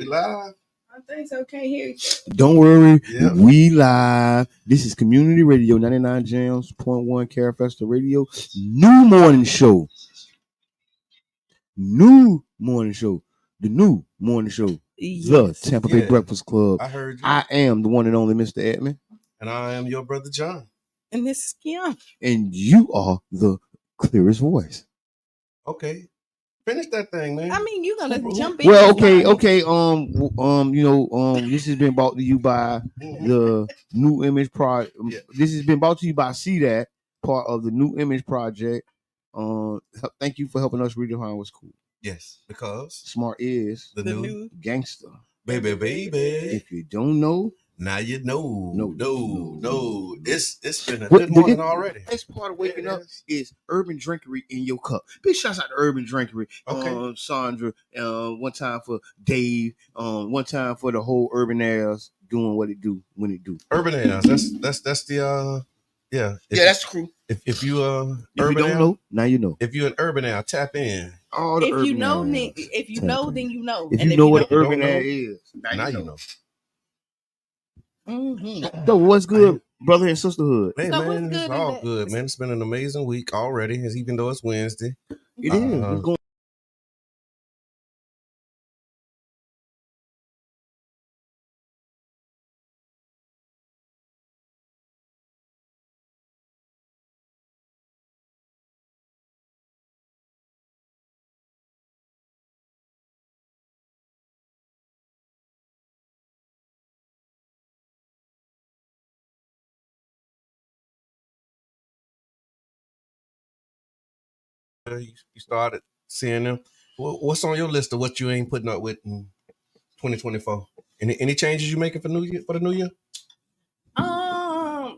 We live. I think so. Can't hear you. Don't worry, we live. This is Community Radio 99 Jams .1 Carefesta Radio. New morning show. The new morning show. Yes. The Tampa Bay Breakfast Club. I heard you. I am the one and only Mr. Edmond. And I am your brother John. And this is Qiana. And you are the clearest voice. Okay. Finish that thing, man. I mean, you're gonna jump in. Well, okay. This has been brought to you by the New Image Project. This has been brought to you by CDAT, part of the New Image Project. Thank you for helping us redefine what's cool. Yes, because smart is the new gangster. Baby. If you don't know, now you know. No. It's been a good good morning already. That's part of waking up is urban drinkery in your cup. Big shouts out to urban drinkery. Okay. Sandra, one time for Dave, one time for the whole urban airs doing what it do when it do. Urban airs. That's the that's the crew. If you urban don't know, now you know. If you're an urban air, tap in. If you know, then you know. If you know what an urban air is, now you know. Mm-hmm. So what's good, brother and sisterhood? Man, it's all good, man. It's been an amazing week already, even though it's Wednesday. It is. It's going. You started seeing them. What's on your list of what you ain't putting up with in 2024? Any changes you making for the new year? I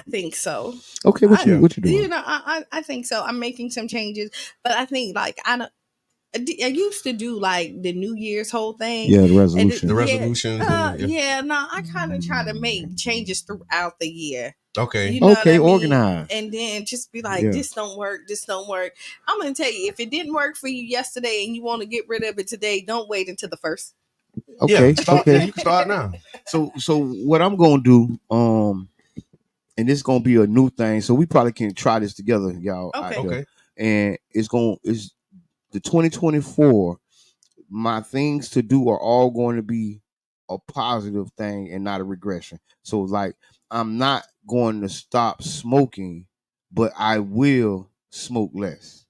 think so. Okay, what you doing? You know, I think so. I'm making some changes, but I think like I used to do like the New Year's whole thing. Yeah, the resolution. I kind of try to make changes throughout the year. Okay. You know what I mean? Organized. And then just be like, this don't work. I'm going to tell you, if it didn't work for you yesterday and you want to get rid of it today, don't wait until the first. Okay. Okay. You can start now. So what I'm going to do, and this is going to be a new thing. So we probably can try this together, y'all. Okay. And it's the 2024, my things to do are all going to be a positive thing and not a regression. So like, I'm not going to stop smoking, but I will smoke less.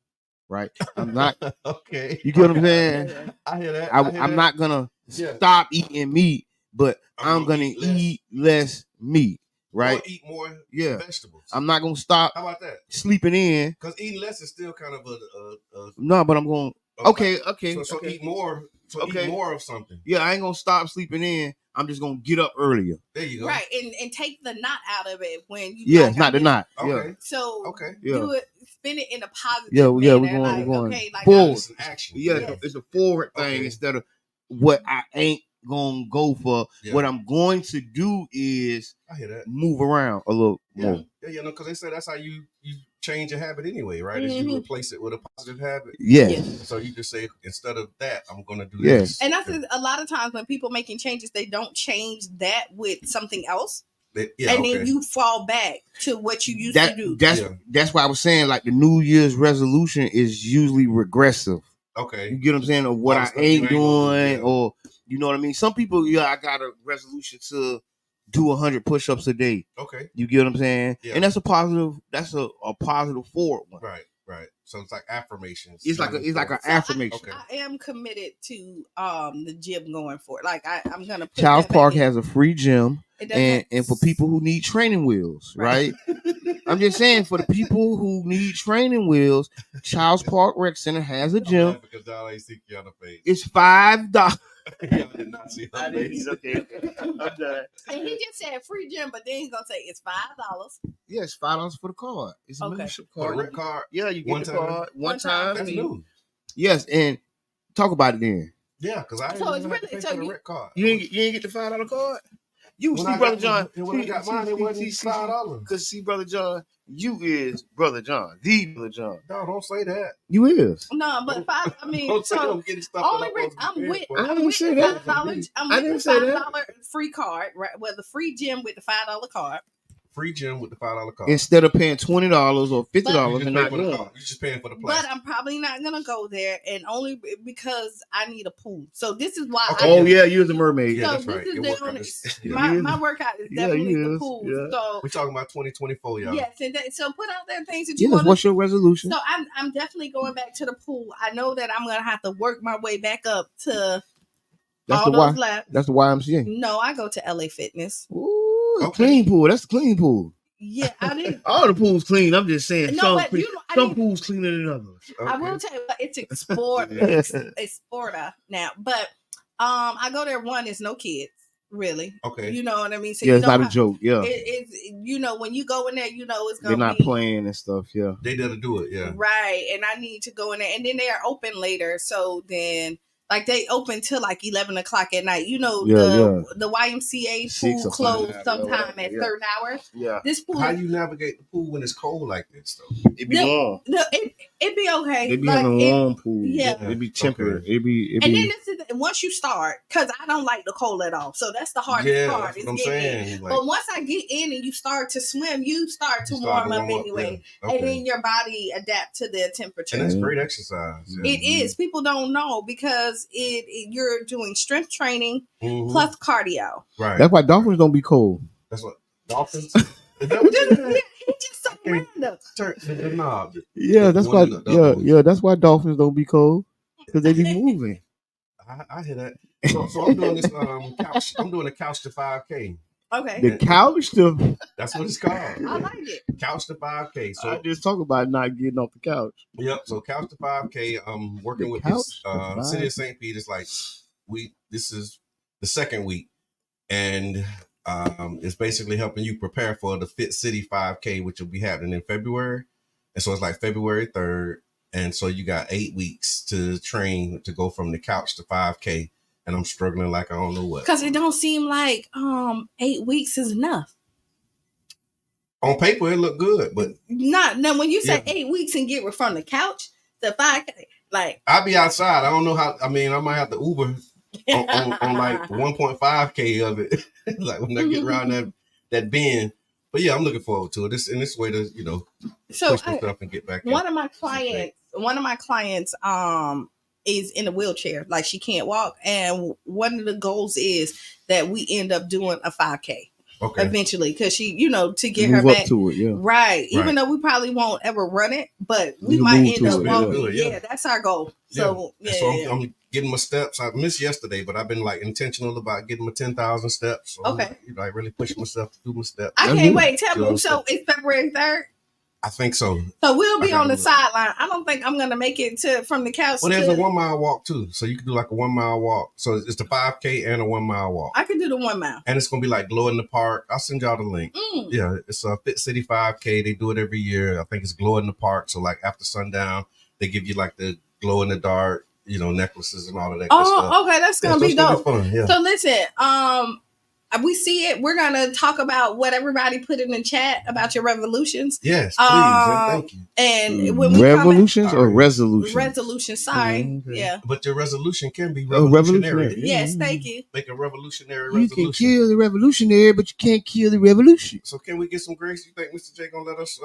Right? I'm not. Okay. You get what I'm saying? I hear that. I'm not gonna stop eating meat, but I'm gonna eat less meat. Right? Or eat more vegetables. I'm not gonna stop. How about that? Sleeping in. Because eating less is still kind of a no, but I'm going. Okay. So eat more. Eat more of something. Yeah, I ain't gonna stop sleeping in. I'm just gonna get up earlier. There you go. Right, and take the knot out of it when you. Yeah, not the knot. Okay. Yeah. So do it. Spin it in a positive. We're manner. going like forward. Action. Yeah, it's a forward thing instead of what I ain't gonna go for. Yeah. What I'm going to do is move around a little more. Yeah, because they say that's how you change a habit anyway, right? Is you replace it with a positive habit. Yes. So you just say, instead of that, I'm going to do this. And that's a lot of times when people making changes, they don't change that with something else. Then you fall back to what you used to do. That's why I was saying, like, the New Year's resolution is usually regressive. Okay. You get what I'm saying? Or what I ain't doing, or you know what I mean? Some people, I got a resolution to do 100 push-ups a day. Okay. You get what I'm saying? Yeah. And that's a positive, a positive forward one. Right. So it's like affirmations. It's like an affirmation. I am committed to the gym going forward. Like I'm gonna put Charles Park has a free gym. And for people who need training wheels, right? I'm just saying, for the people who need training wheels, Charles Park Rec Center has a gym. Because y'all ain't see Qiana face. It's $5. Y'all did not see her face. Okay. I'm done. And he just said free gym, but then he's gonna say it's $5. Yeah, it's $5 for the card. It's a membership card. For the rec card. Yeah, you get the card one time. That's new. Yes, and talk about it then. Yeah, because I so it's really so the rec card. You ain't get the $5 card. You see, Brother John. When I got mine, it wasn't $5. Because see, Brother John, you is Brother John, the Brother John. No, don't say that. You is. No, but don't say I'm getting stuff. Only I'm with. I didn't say that. I didn't say that. Free card, right? Well, the free gym with the $5 card. Free gym with the $5 card. Instead of paying $20 or $50 and not going. You're just paying for the plastic. But I'm probably not gonna go there, and only because I need a pool. So this is why. You're the mermaid. Yeah, so that's right. My workout is definitely the pool. Yeah. So we're talking about 2024, y'all. Yes, and so put out there things that you want. What's your resolution? So I'm definitely going back to the pool. I know that I'm gonna have to work my way back up to. That's the YMCA. No, I go to LA Fitness. Ooh, clean pool. That's the clean pool. Yeah, I did. All the pools clean. I'm just saying. No, some pools cleaner than others. Okay. I will tell you, it's Exporta now. But I go there. One is no kids, really. Okay. You know what I mean? So it's not a joke. Yeah. It's when you go in there, it's gonna. They're not playing and stuff. Yeah. They got to do it. Yeah. Right, and I need to go in there, and then they are open later. So then. Like they open till like 11 o'clock at night. The YMCA pool closed sometime at certain hours. Yeah. This pool. How you navigate the pool when it's cold like this though? It be warm. It be okay. It be having a warm pool. Yeah. It be temperate. Okay. It be. And then once you start, because I don't like the cold at all. So that's the hardest part. That's what I'm saying. But once I get in and you start to swim, you start to warm up anyway. Yeah. Okay. And then your body adapt to the temperature. And that's great exercise. Yeah. It is. People don't know because you're doing strength training plus cardio. Right. That's why dolphins don't be cold. That's what dolphins. Is that what it's just so random. Turn the knob. Yeah, that's why. Yeah, that's why dolphins don't be cold because they be moving. I hear that. So I'm doing this couch. I'm doing a couch to 5K. Okay. The couch to. That's what it's called. I like it. Couch to 5K. So I just talk about not getting off the couch. Yep. So couch to 5K. I'm working with this City of St. Pete. It's like this is the second week, and it's basically helping you prepare for the Fit City 5K, which will be happening in February. And so it's like February 3rd, and so you got 8 weeks to train to go from the couch to 5K. And I'm struggling like I don't know what. Because it don't seem like 8 weeks is enough. On paper, it looked good, but no. When you say 8 weeks and get from the couch to 5K, like I'll be outside. I don't know how. I mean, I might have to Uber on like 1.5K of it, like when I get around that bend. But yeah, I'm looking forward to it. This way to push myself and get back. One of my clients, is in a wheelchair, like she can't walk, and one of the goals is that we end up doing a 5K eventually, because she, to get her back to it, right. Even though we probably won't ever run it, but we might end up walking. Yeah, that's our goal. So I'm getting my steps. I missed yesterday, but I've been like intentional about getting my 10,000 steps. So I really push myself to do my steps. I can't wait. Tell me, so it's February 3rd. I think so. So we'll be on the sideline. I don't think I'm gonna make it from the couch. Well, there's a 1 mile walk too, so you can do like a 1 mile walk. So it's the 5K and a 1 mile walk. I can do the 1 mile, and it's gonna be like glow in the park. I'll send y'all the link. Yeah, it's a Fit City 5K. They do it every year. I think it's glow in the park. So like after sundown, they give you like the glow in the dark, necklaces and all of that. Good stuff. Okay, that's gonna be dope. Gonna be fun, yeah. So listen, we see it. We're gonna talk about what everybody put in the chat about your revolutions. Yes, please. Thank you. And when we revolutions or resolutions? Resolutions. Sorry. Okay. Yeah. But your resolution can be revolutionary. Yes, thank you. Make a revolutionary resolution. You can kill the revolutionary, but you can't kill the revolution. So can we get some grace? You think Mr. J gonna let us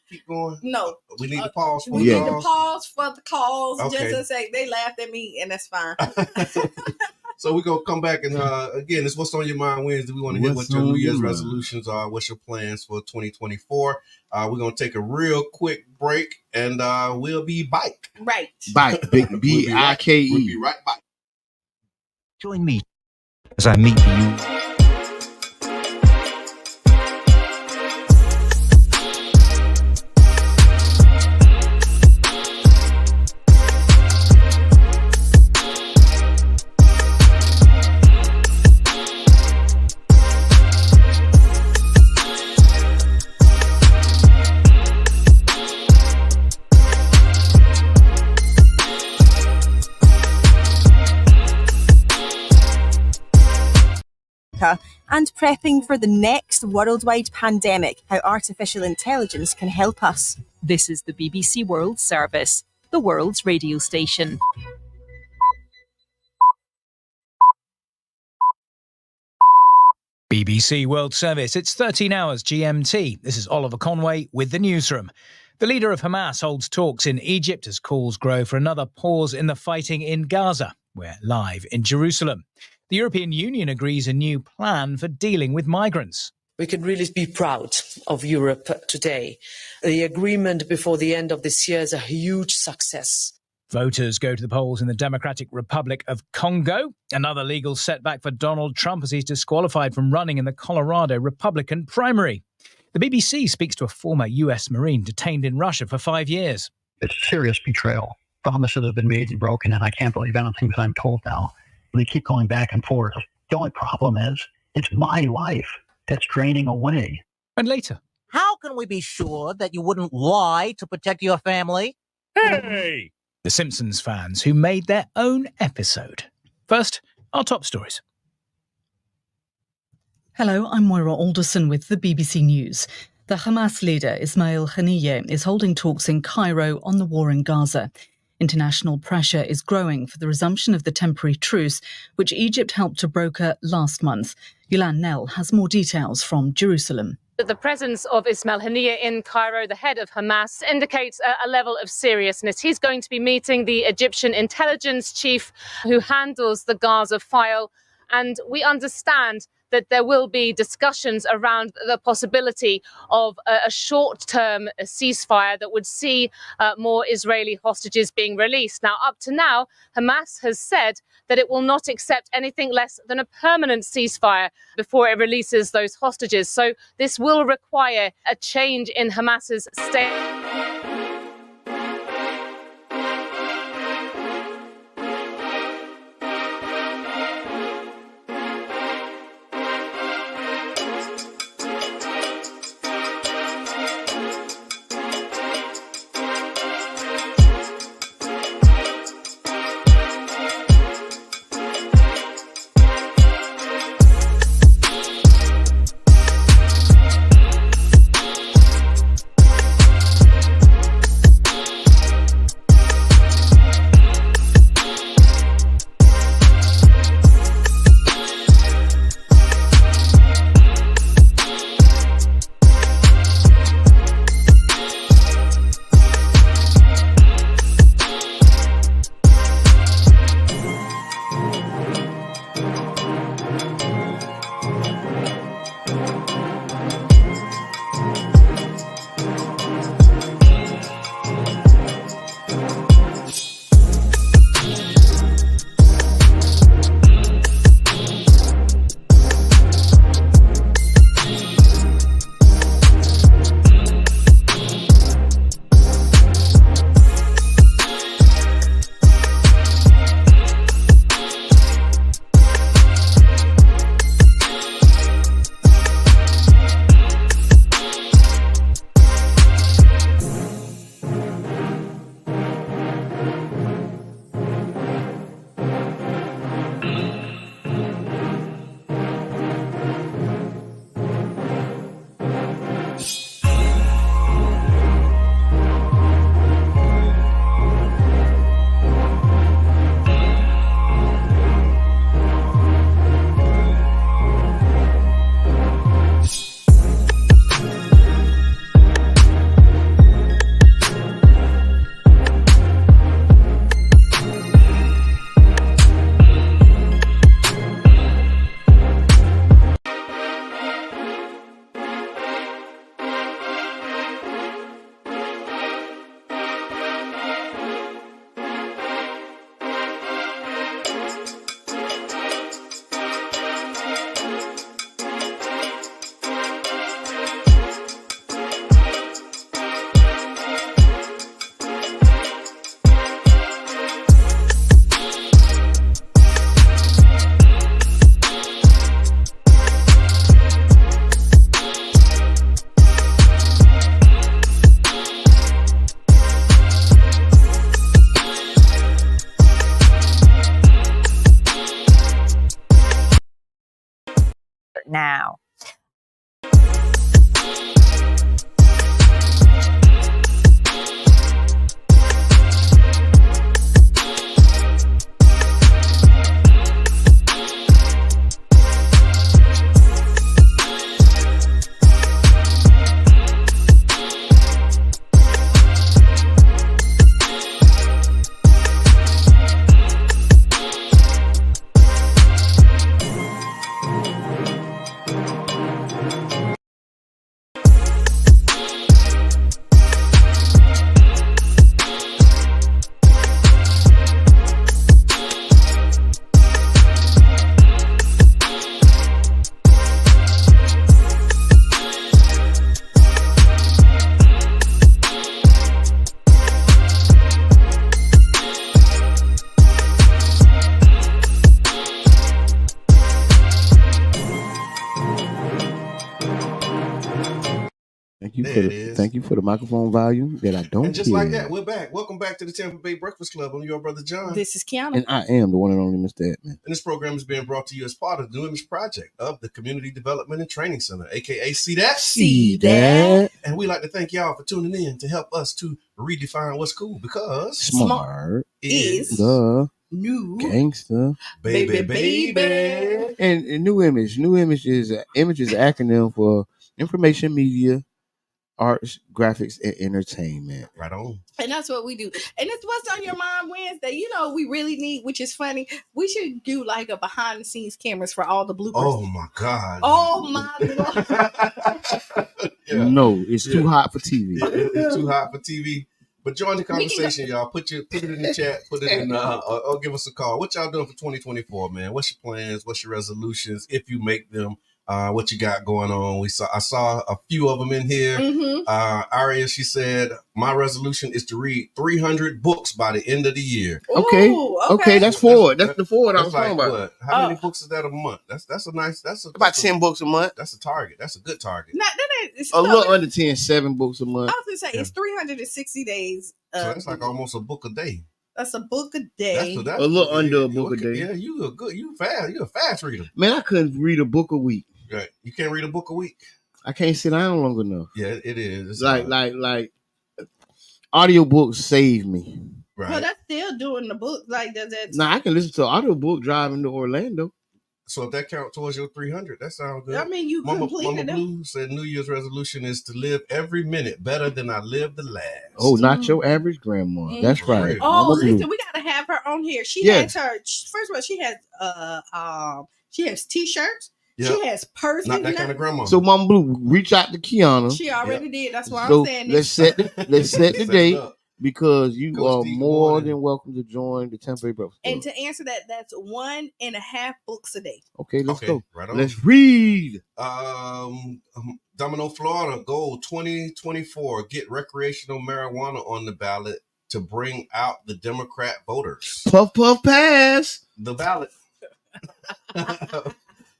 keep going? No. We need to pause for the calls. We need to pause for the calls. Okay. Just to say they laughed at me, and that's fine. So we're going to come back and, again, it's What's on Your Mind Wednesday. We want to hear what your New Year's resolutions are, what's your plans for 2024. We're going to take a real quick break, and we'll be back. Right. Bike, B-I-K-E. We'll be right back. Join me as I meet you. prepping for the next worldwide pandemic, how artificial intelligence can help us. This is the BBC World Service, the world's radio station. BBC World Service. It's 13 hours GMT. This is Oliver Conway with the newsroom. The leader of Hamas holds talks in Egypt as calls grow for another pause in the fighting in Gaza. We're live in Jerusalem. The European Union agrees a new plan for dealing with migrants. We can really be proud of Europe today. The agreement before the end of this year is a huge success. Voters go to the polls in the Democratic Republic of Congo. Another legal setback for Donald Trump as he's disqualified from running in the Colorado Republican primary. The BBC speaks to a former US Marine detained in Russia for 5 years. It's serious betrayal. Promises have been made and broken, and I can't believe anything that I'm told now. They keep going back and forth. The only problem is it's my life that's draining away. And later. How can we be sure that you wouldn't lie to protect your family? Hey! The Simpsons fans who made their own episode. First, our top stories. Hello, I'm Moira Alderson with the BBC News. The Hamas leader, Ismail Haniyeh, is holding talks in Cairo on the war in Gaza. International pressure is growing for the resumption of the temporary truce, which Egypt helped to broker last month. Yulan Nell has more details from Jerusalem. The presence of Ismail Haniyeh in Cairo, the head of Hamas, indicates a level of seriousness. He's going to be meeting the Egyptian intelligence chief who handles the Gaza file. And we understand that there will be discussions around the possibility of a short-term ceasefire that would see more Israeli hostages being released. Now, up to now, Hamas has said that it will not accept anything less than a permanent ceasefire before it releases those hostages. So this will require a change in Hamas's state. you thank you for the microphone volume that I don't And just hear. like that, we're back. Welcome back to the Tampa Bay Breakfast Club. I'm your brother John. This is Qiana. And I am the one and only Mr. Edmund. And this program is being brought to you as part of the New Image Project of the Community Development and Training Center, aka See That? See that? And we like to thank y'all for tuning in to help us to redefine what's cool, because smart is the new gangster baby. And New Image. New Image is an acronym for information, media, arts, graphics, and entertainment. Right on. And that's what we do. And it's What's on Your Mind Wednesday. You know, we really need, which is funny, we should do like a behind the scenes cameras for all the bloopers. Oh my God. Oh my Lord. Yeah. No, it's too hot for TV. It's too hot for TV. But join the conversation, y'all. Put it in the chat. Put it in, or give us a call. What y'all doing for 2024, man? What's your plans? What's your resolutions? If you make them, what you got going on? I saw a few of them in here. Aria, she said, my resolution is to read 300 books by the end of the year. Okay, that's forward. That's the forward I was talking about. What? How many books is that a month? That's about 10 books a month. That's a target. That's a good target. A little under 10, 7 books a month. I was gonna say it's 360 days. So that's like almost a book a day. That's a book a day. That's a little under a book a day. Yeah, you a fast reader. Man, I couldn't read a book a week. Right. You can't read a book a week? I can't sit down long enough. Yeah, it is. It's like audiobooks save me. Right. Well, that's still doing the book. Like, does that? Nah, I can listen to an audiobook driving to Orlando. So if that counts towards your 300, that sounds good. I mean, you completed Mama Blue said New Year's resolution is to live every minute better than I lived the last. Oh, not your average grandma. That's right. Oh, listen, we gotta have her on here. She has her. First of all, she has T-shirts. Yep. She has purses. Not that kind of grandma. So Mama Blue, reach out to Qiana. She already did. That's why I'm saying this. Let's set the date. Because you are more than welcome to join the Tampa Bay Breakfast Club. And to answer that, that's 1.5 books a day. Okay, let's go. Right on. Let's read. Domino, Florida, goal 2024. Get recreational marijuana on the ballot to bring out the Democrat voters. Puff, puff, pass. The ballot.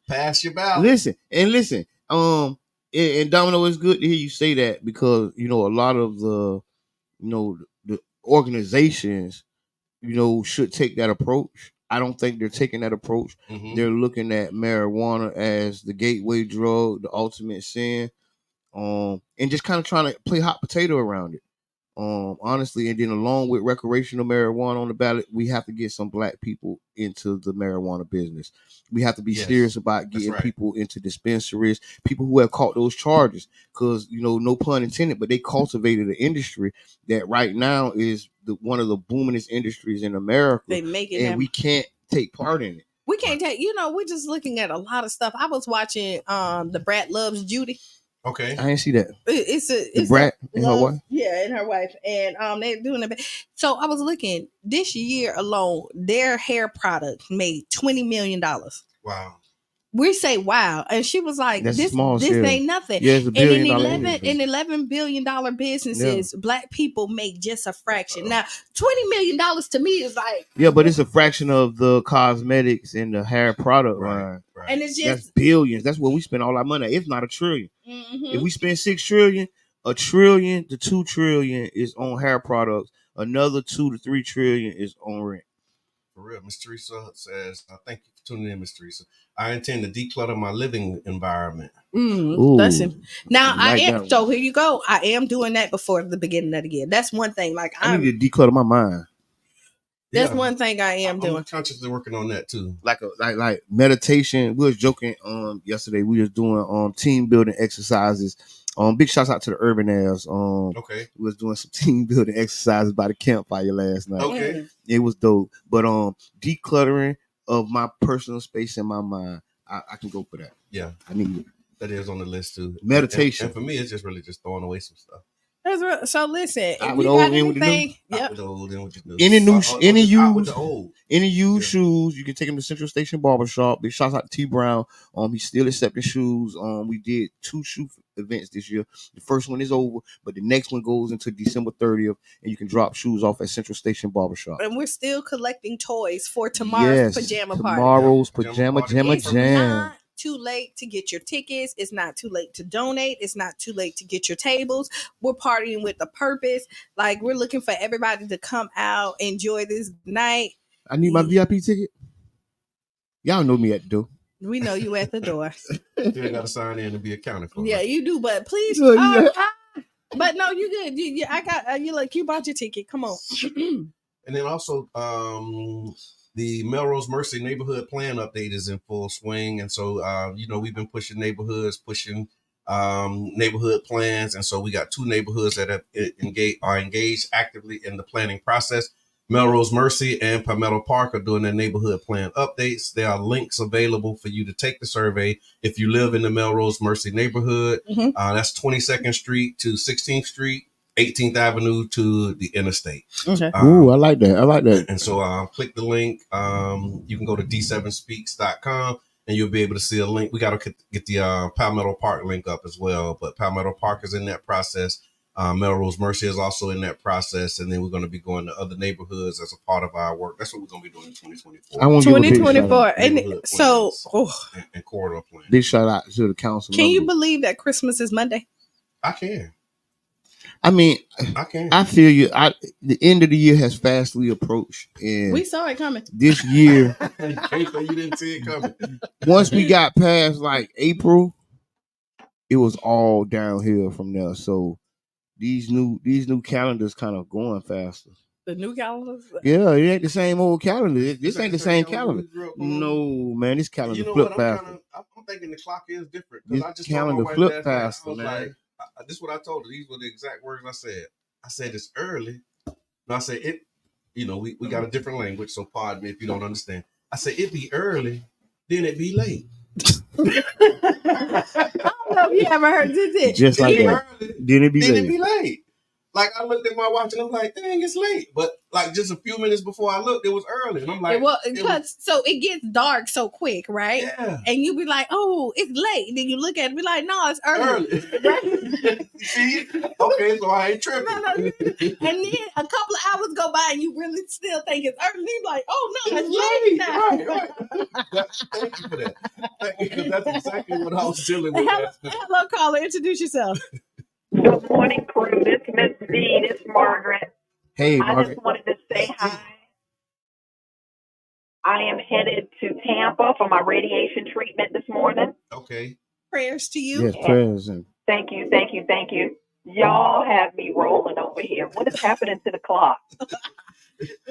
Pass your ballot. Listen. And Domino, it's good to hear you say that, because, a lot of the organizations, should take that approach. I don't think they're taking that approach. Mm-hmm. They're looking at marijuana as the gateway drug, the ultimate sin, and just kind of trying to play hot potato around it. Honestly, and then along with recreational marijuana on the ballot, we have to get some Black people into the marijuana business. We have to be serious about getting people into dispensaries, people who have caught those charges, because, no pun intended, but they cultivated an industry that right now is one of the boomingest industries in America. They make it, and we can't take part in it. We can't take, we're just looking at a lot of stuff. I was watching The Brat Loves Judy. Okay, I didn't see that. It's the Brat and her wife. Yeah, and her wife, and they're doing it. So I was looking this year alone. Their hair product made $20 million. Wow. We say wow, and she was like, That's "This ain't nothing." Yeah, it's $1 billion. In $11 billion businesses, Black people make just a fraction. Now, $20 million to me is like, but it's a fraction of the cosmetics and the hair product line. Right. And it's just that's billions. That's where we spend all our money. If not $1 trillion. Mm-hmm. If we spend $6 trillion, $1 trillion to $2 trillion is on hair products. Another $2 to $3 trillion is on rent. For real, Miss Teresa says, "Thank you for tuning in, Miss Teresa. I intend to declutter my living environment." That's it. Now I am. So here you go. I am doing that before the beginning of the year. That's one thing. Like I need to declutter my mind. That's one thing I am doing. I'm consciously working on that too. Like meditation. We was joking yesterday. We was doing team building exercises. Big shouts out to the Urban Airs. Okay. We was doing some team building exercises by the campfire last night. Okay. It was dope. But decluttering of my personal space in my mind, I can go for that. Yeah. I need it. That is on the list too. Meditation. And for me, it's just really just throwing away some stuff. That's right. So listen, if I you would got old in with the new. anything, Out with the old in with the new. Any used shoes, you can take them to Central Station Barbershop. Big shouts out to T Brown. He's still accepting shoes. We did 2 shoe events this year. The first one is over, but the next one goes into December 30th, and you can drop shoes off at Central Station Barbershop. And we're still collecting toys for tomorrow's pajama party. Tomorrow's pajama jam. too late to get your tickets. It's not too late to donate. It's not too late to get your tables. We're partying with a purpose. Like, we're looking for everybody to come out, enjoy this night. I need my VIP ticket. Y'all know me at the door. We know you at the door. You got to sign in and be accounted for. Yeah, you do, but please. But no, you good. I got you. Like, you bought your ticket. Come on. And then also, the Melrose Mercy neighborhood plan update is in full swing, and so we've been pushing neighborhoods, neighborhood plans, and so we got 2 neighborhoods that are engaged actively in the planning process. Melrose Mercy and Palmetto Park are doing their neighborhood plan updates. There are links available for you to take the survey if you live in the Melrose Mercy neighborhood. That's 22nd Street to 16th Street, 18th Avenue to the interstate. Okay. Ooh, I like that. And so click the link. You can go to d7speaks.com and you'll be able to see a link. We got to get the Palmetto Park link up as well, but Palmetto Park is in that process. Melrose Mercy is also in that process, and then we're going to be going to other neighborhoods as a part of our work. That's what we're going to be doing in 2024. 2024, and so and corridor plan. Big shout out to the council. Can you believe that Christmas is Monday? I can. I mean, I can. I feel you. The end of the year has fastly approached, and we saw it coming. This year, you can't say you didn't see it coming. Once we got past like April, it was all downhill from there. So these new calendars kind of going faster. The new calendars? Yeah, it ain't the same old calendar. This ain't the same calendar. No, man, this calendar flip faster. I'm thinking the clock is different. This I just calendar flip faster, man. Like, this is what I told her. These were the exact words I said. I said it's early. No, I said it. We got a different language, so pardon me if you don't understand. I said it be early, then it be late. I don't know if you ever heard this. Just like that. Early, then it be late. Like, I looked at my watch and I'm like, dang, it's late. But like just a few minutes before I looked, it was early. And I'm like, so it gets dark so quick, right? Yeah. And you be like, oh, it's late. And then you look at it and be like, no, it's early. See? Okay, so I ain't tripping. No. And then a couple of hours go by and you really still think it's early. And you're like, oh no, it's late now. Right. Thank you for that. Because that's exactly what I was dealing with. Hello, caller. Introduce yourself. Good morning, crew. This is Miss D. This is Margaret. Hey, I Margaret. just wanted to say hi. I am headed to Tampa for my radiation treatment this morning. Okay. Prayers to you. Yes, prayers. Thank you. Y'all have me rolling over here. What is happening to the clock?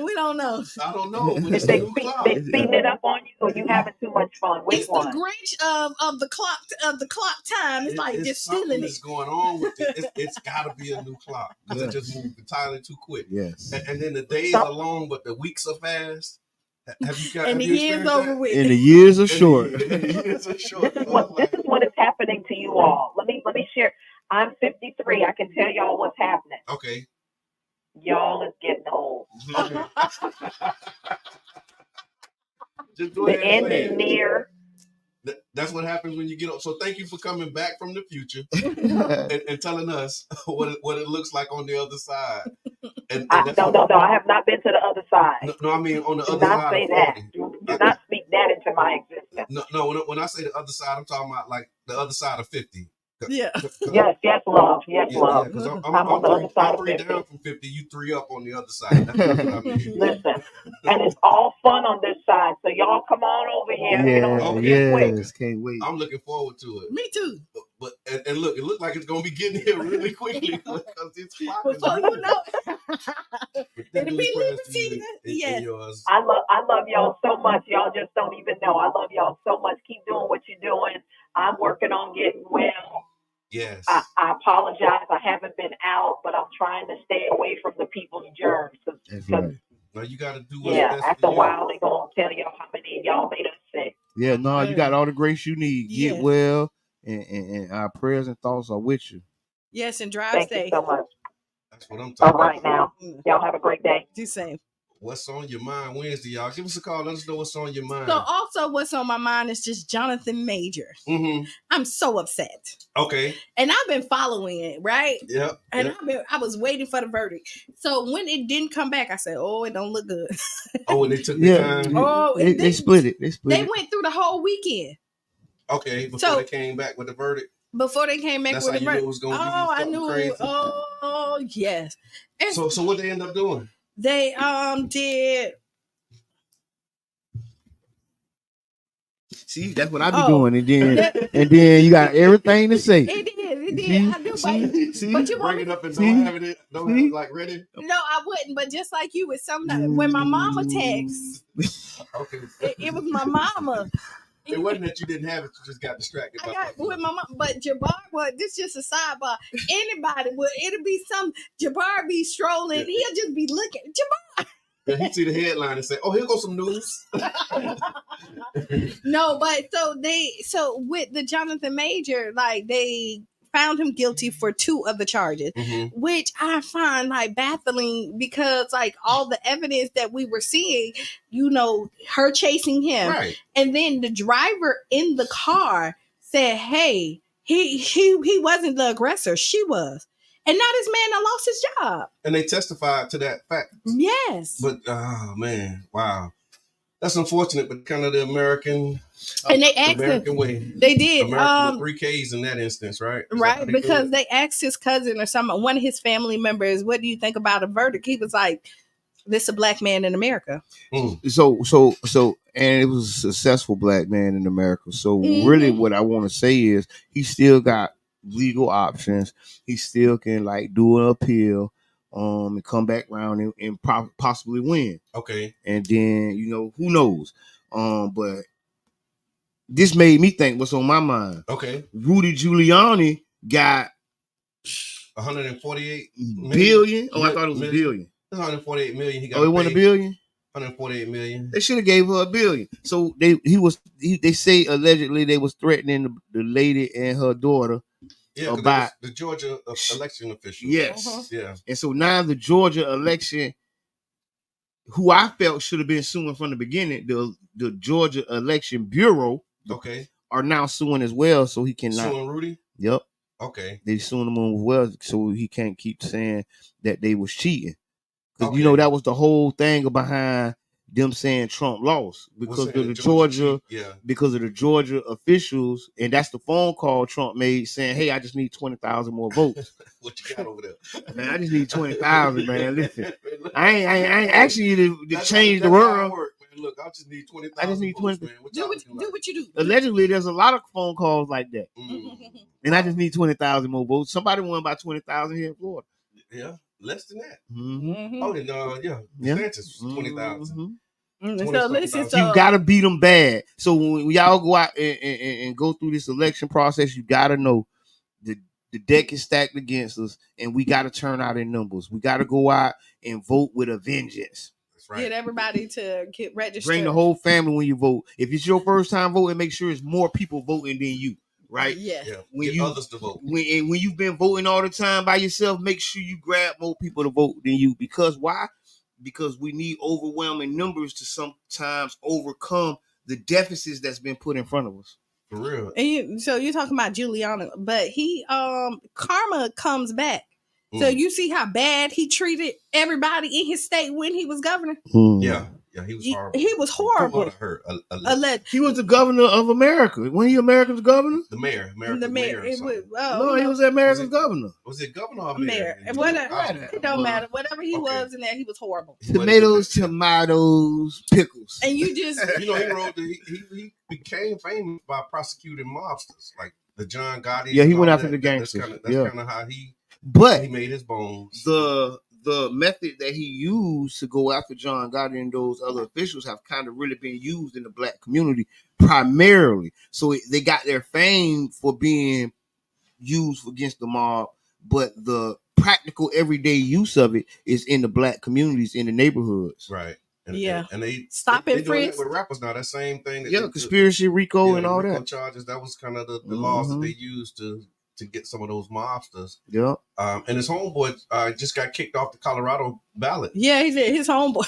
We don't know. I don't know. They speeding it up on you, or you having too much fun? Which it's one? The Grinch of the clock time. It's like just stealing it. Something is going on with it. It's got to be a new clock because it just moved entirely too quick. Yes. And then the days are long, but the weeks are fast. Have you got? And the years over with. And the years are short. Years are short. This is what is happening to you all. Let me share. I'm 53. I can tell y'all what's happening. Okay. Y'all is getting old. Just go the ahead end is near. That's what happens when you get old. So thank you for coming back from the future and telling us what it looks like on the other side. And No. I have not been to the other side. No, I mean on the other side. Do not not say that. Do not speak that into my existence. No. When I say the other side, I'm talking about like the other side of 50. Yeah. Yes, love. Yes, love. Because I'm on the other side I'm 3 of 50. down from 50. You 3 up on the other side. That's what I mean. Listen, and it's all fun on this side. So y'all come on over here. Yes, can't wait. I'm looking forward to it. Me too. But and look, it looked like it's gonna be getting here really quickly because it's clocking. Before you know it. It'll be Libra season. Yes. I love y'all so much. Y'all just don't even know. I love y'all so much. Keep doing what you're doing. I'm working on getting well. Yes. I apologize. I haven't been out, but I'm trying to stay away from the people's germs. That's right. Now you got to do what's best after for a while, they're going to tell y'all how many of y'all made us sick. Yeah, no, you got all the grace you need. Yes. Get well, and our prayers and thoughts are with you. Yes, and drive Thank safe. you so much. That's what I'm talking about. All right now. Y'all have a great day. Do same. What's on your mind Wednesday, y'all? Give us a call. Let us know what's on your mind. So also what's on my mind is just Jonathan Major. Mm-hmm. I'm so upset. Okay. And I've been following it, right? Yeah. And I was waiting for the verdict. So when it didn't come back, I said, oh, it don't look good. Oh, and they took the time. Oh, they split it. They went through the whole weekend. Okay, before they came back with the verdict. Before they came back with the verdict. It was gonna be something crazy. Oh yes. And so what they end up doing? They did. See, that's what I be doing, and then you got everything to say. It did. I do, but you bring it up and don't have it like ready. No, I wouldn't. But just like you, with when my mama texts, okay, it was my mama. It wasn't that you didn't have it; you just got distracted. I got with my mom, but Jabbar, this just a sidebar. Anybody it'll be some Jabbar be strolling. He'll just be looking. Jabbar. Yeah, he'd see the headline and say, "Oh, here goes some news." No, but so with the Jonathan Major, like they found him guilty for 2 of the charges, which I find like baffling because like all the evidence that we were seeing, her chasing him, right. And then the driver in the car said, "Hey, he wasn't the aggressor, she was." And now this man done lost his job. And they testified to that fact. Yes. But, oh, man, wow. That's unfortunate, but kind of the American way. They did. American with 3 Ks in that instance, right? Right, because they asked his cousin or one of his family members, what do you think about a verdict? He was like, this is a black man in America. So, and it was a successful black man in America. So really what I want to say is he still got legal options. He still can like do an appeal and come back around and possibly win. Okay. And then, who knows? But this made me think what's on my mind. Okay. Rudy Giuliani got 148 billion. Oh, I thought it was a billion. 148 million. He got. Oh, he won $1 billion? 148 million. They should have gave her $1 billion. So they say allegedly they was threatening the lady and her daughter. Yeah, about the Georgia election officials. Yes. Yeah. And so now the Georgia election, who I felt should have been suing from the beginning, the Georgia Election Bureau, are now suing as well. So he cannot suing Rudy. Yep. Okay. They suing him as well, so he can't keep saying that they was cheating. Because that was the whole thing behind them saying Trump lost because of the Georgia, because of the Georgia officials, and that's the phone call Trump made saying, "Hey, I just need 20,000 more votes." What you got over there? Man, I just need 20,000, man. Listen, I ain't asking you to change the world. Man. Look, I just need 20,000. I just need 20. Do what you do. Allegedly, there's a lot of phone calls like that, and I just need 20,000 more votes. Somebody won by 20,000 here in Florida. Yeah. Less than that. Mm-hmm. Oh, and DeSantis was 20,000. So listen, you gotta beat them bad. So when y'all go out and go through this election process, you gotta know the deck is stacked against us, and we gotta turn out in numbers. We gotta go out and vote with a vengeance. That's right. Get everybody to get registered. Bring the whole family when you vote. If it's your first time voting, make sure it's more people voting than you. Right? Yeah. When Get others to vote. When you've been voting all the time by yourself, make sure you grab more people to vote than you. Because why? Because we need overwhelming numbers to sometimes overcome the deficits that's been put in front of us. For real. And so you're talking about Giuliani, but he karma comes back. So you see how bad he treated everybody in his state when he was governor? Yeah. Yeah, he was horrible. He was horrible. He was the governor of America. When he America's governor? The mayor. The mayor. He was America's governor. Was it governor or mayor? It don't matter. Whatever he was in there, he was horrible. Tomatoes, pickles. And you just he became famous by prosecuting mobsters like the John Gotti. Yeah, he went after the gangsters. That's kind of how he made his bones. The method that he used to go after John Gotti and those other officials have kind of really been used in the black community primarily. So they got their fame for being used against the mob, but the practical everyday use of it is in the black communities, in the neighborhoods. Right. And they stop it. They doing that with rappers now. That same thing. Conspiracy, RICO, and all RICO that charges. That was kind of the laws that they used to get some of those mobsters. Yeah. And his homeboy just got kicked off the Colorado ballot. Yeah, he did. His homeboy.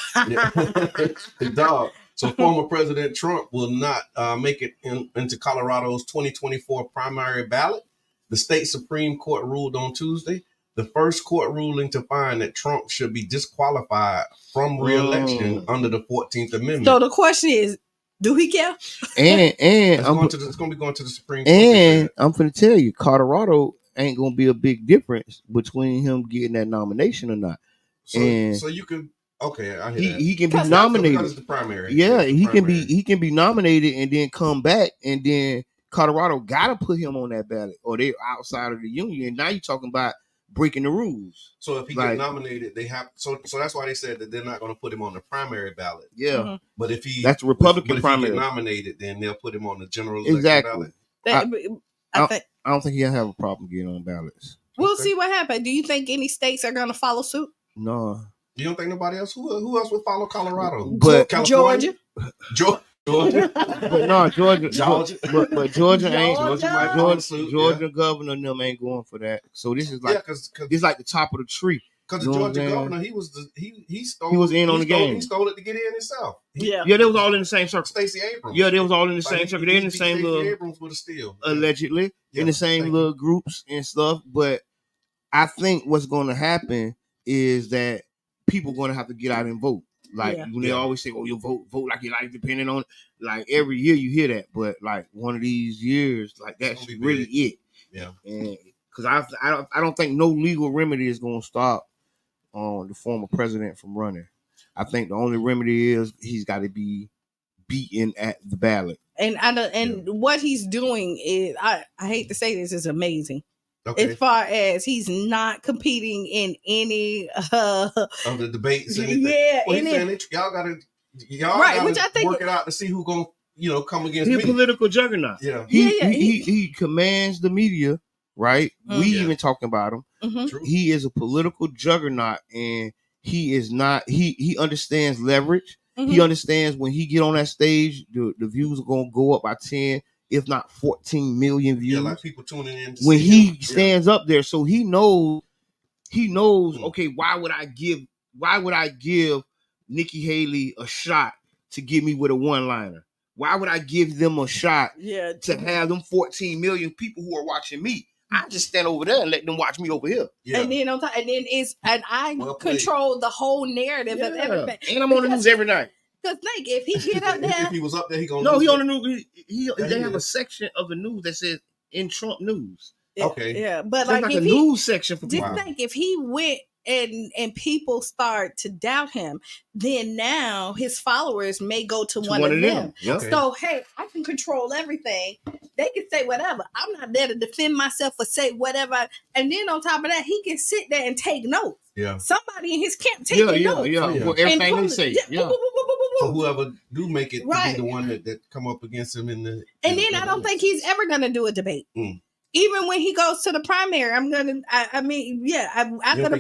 His dog. So former President Trump will not make it into Colorado's 2024 primary ballot. The state Supreme Court ruled on Tuesday, the first court ruling to find that Trump should be disqualified from re-election under the 14th Amendment. So the question is, Do he care? And it's going to be going to the Supreme Court. And I'm finna tell you, Colorado ain't gonna be a big difference between him getting that nomination or not. So you can I hear that. He can be nominated. Because it's the primary. Yeah, he can be nominated and then come back, and then Colorado gotta put him on that ballot, or they're outside of the union. And now you're talking about breaking the rules. So if he gets nominated, they have so that's why they said that they're not going to put him on the primary ballot. Yeah, but if he that's the Republican primary, if he get nominated, then they'll put him on the general election ballot. I don't think he'll have a problem getting on ballots. We'll see what happens. Do you think any states are going to follow suit? No. You don't think nobody else? Who else would follow Colorado? But Georgia. But no, Georgia. But Georgia ain't. Georgia governor and them ain't going for that. So this is like it's like the top of the tree. Because the Georgia governor, he stole. He was in on the game. He stole it to get in himself. Yeah, they was all in the same circle. Stacey Abrams. Yeah, they was all in the same circle. They're in the same little. Abrams with a steal. Allegedly in the same little groups and stuff. But I think what's going to happen is that people going to have to get out and vote. Like when they always say, "Oh, you vote like your life depending on." Like every year you hear that, but like one of these years, like that's really it. Yeah, and because I don't think no legal remedy is going to stop the former president from running. I think the only remedy is he's got to be beaten at the ballot. And what he's doing is, I hate to say this, is amazing. Okay. As far as he's not competing in any of the debates, anything. Well, he's saying y'all gotta which I think work it out to see who's gonna come against He's me. A political juggernaut. Yeah. He commands the media, right? Mm-hmm. We even talking about him. Mm-hmm. He is a political juggernaut, and he is not. He understands leverage. Mm-hmm. He understands when he get on that stage, the views are gonna go up by 10. If not 14 million views. Yeah, like people tuning in to when see he him. stands up there. So he knows, okay, why would I give Nikki Haley a shot to get me with a one-liner? Why would I give them a shot to have them 14 million people who are watching me? I just stand over there and let them watch me over here. Yeah. And then on top, I control the whole narrative of everything. And I'm on the news every night. Because think if he get up there, if he was up there, he gonna no, he on the news. They have a section of the news that says in Trump news. Okay, yeah, but like a news section for people. Just think if he went and people start to doubt him, then now his followers may go to one of them. Yep. So hey, I can control everything. They can say whatever. I'm not there to defend myself or say whatever. And then on top of that, he can sit there and take notes. Yeah. Somebody in his camp taking notes. Yeah. Well, everything they say. Yeah. So whoever do make it to be the one that come up against him in the. And then I don't think he's ever gonna do a debate. Even when he goes to the primary, after the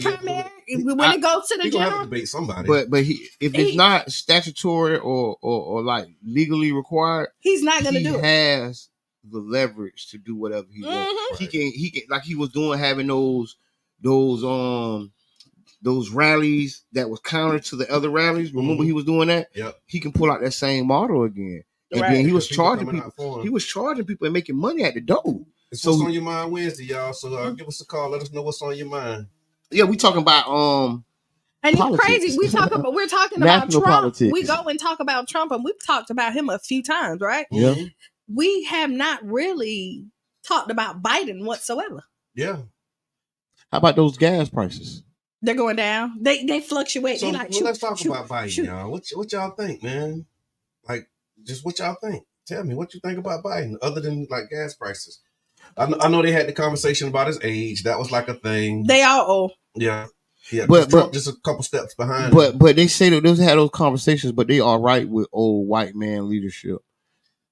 primary, when it goes to the general, have to debate somebody. But if it's not statutory or like legally required, he's not going to do it. He has the leverage to do whatever he wants. He can like he was doing, having those rallies that was counter to the other rallies. Remember he was doing that? Yep. He can pull out that same model again. And then he was charging people. He was charging people and making money at the door. It's what's on your mind Wednesday, y'all. So give us a call. Let us know what's on your mind. Yeah, we talking about and it's crazy. We're talking about Trump. Politics. We go and talk about Trump, and we've talked about him a few times, right? Yeah. We have not really talked about Biden whatsoever. Yeah. How about those gas prices? They're going down. They fluctuate. So let's talk about Biden, y'all. What y'all think, man? Like, just what y'all think? Tell me what you think about Biden, other than like gas prices. I know they had the conversation about his age. That was like a thing. They are old. Yeah. But Trump just a couple steps behind. But they say that those had those conversations, but they are right with old white man leadership.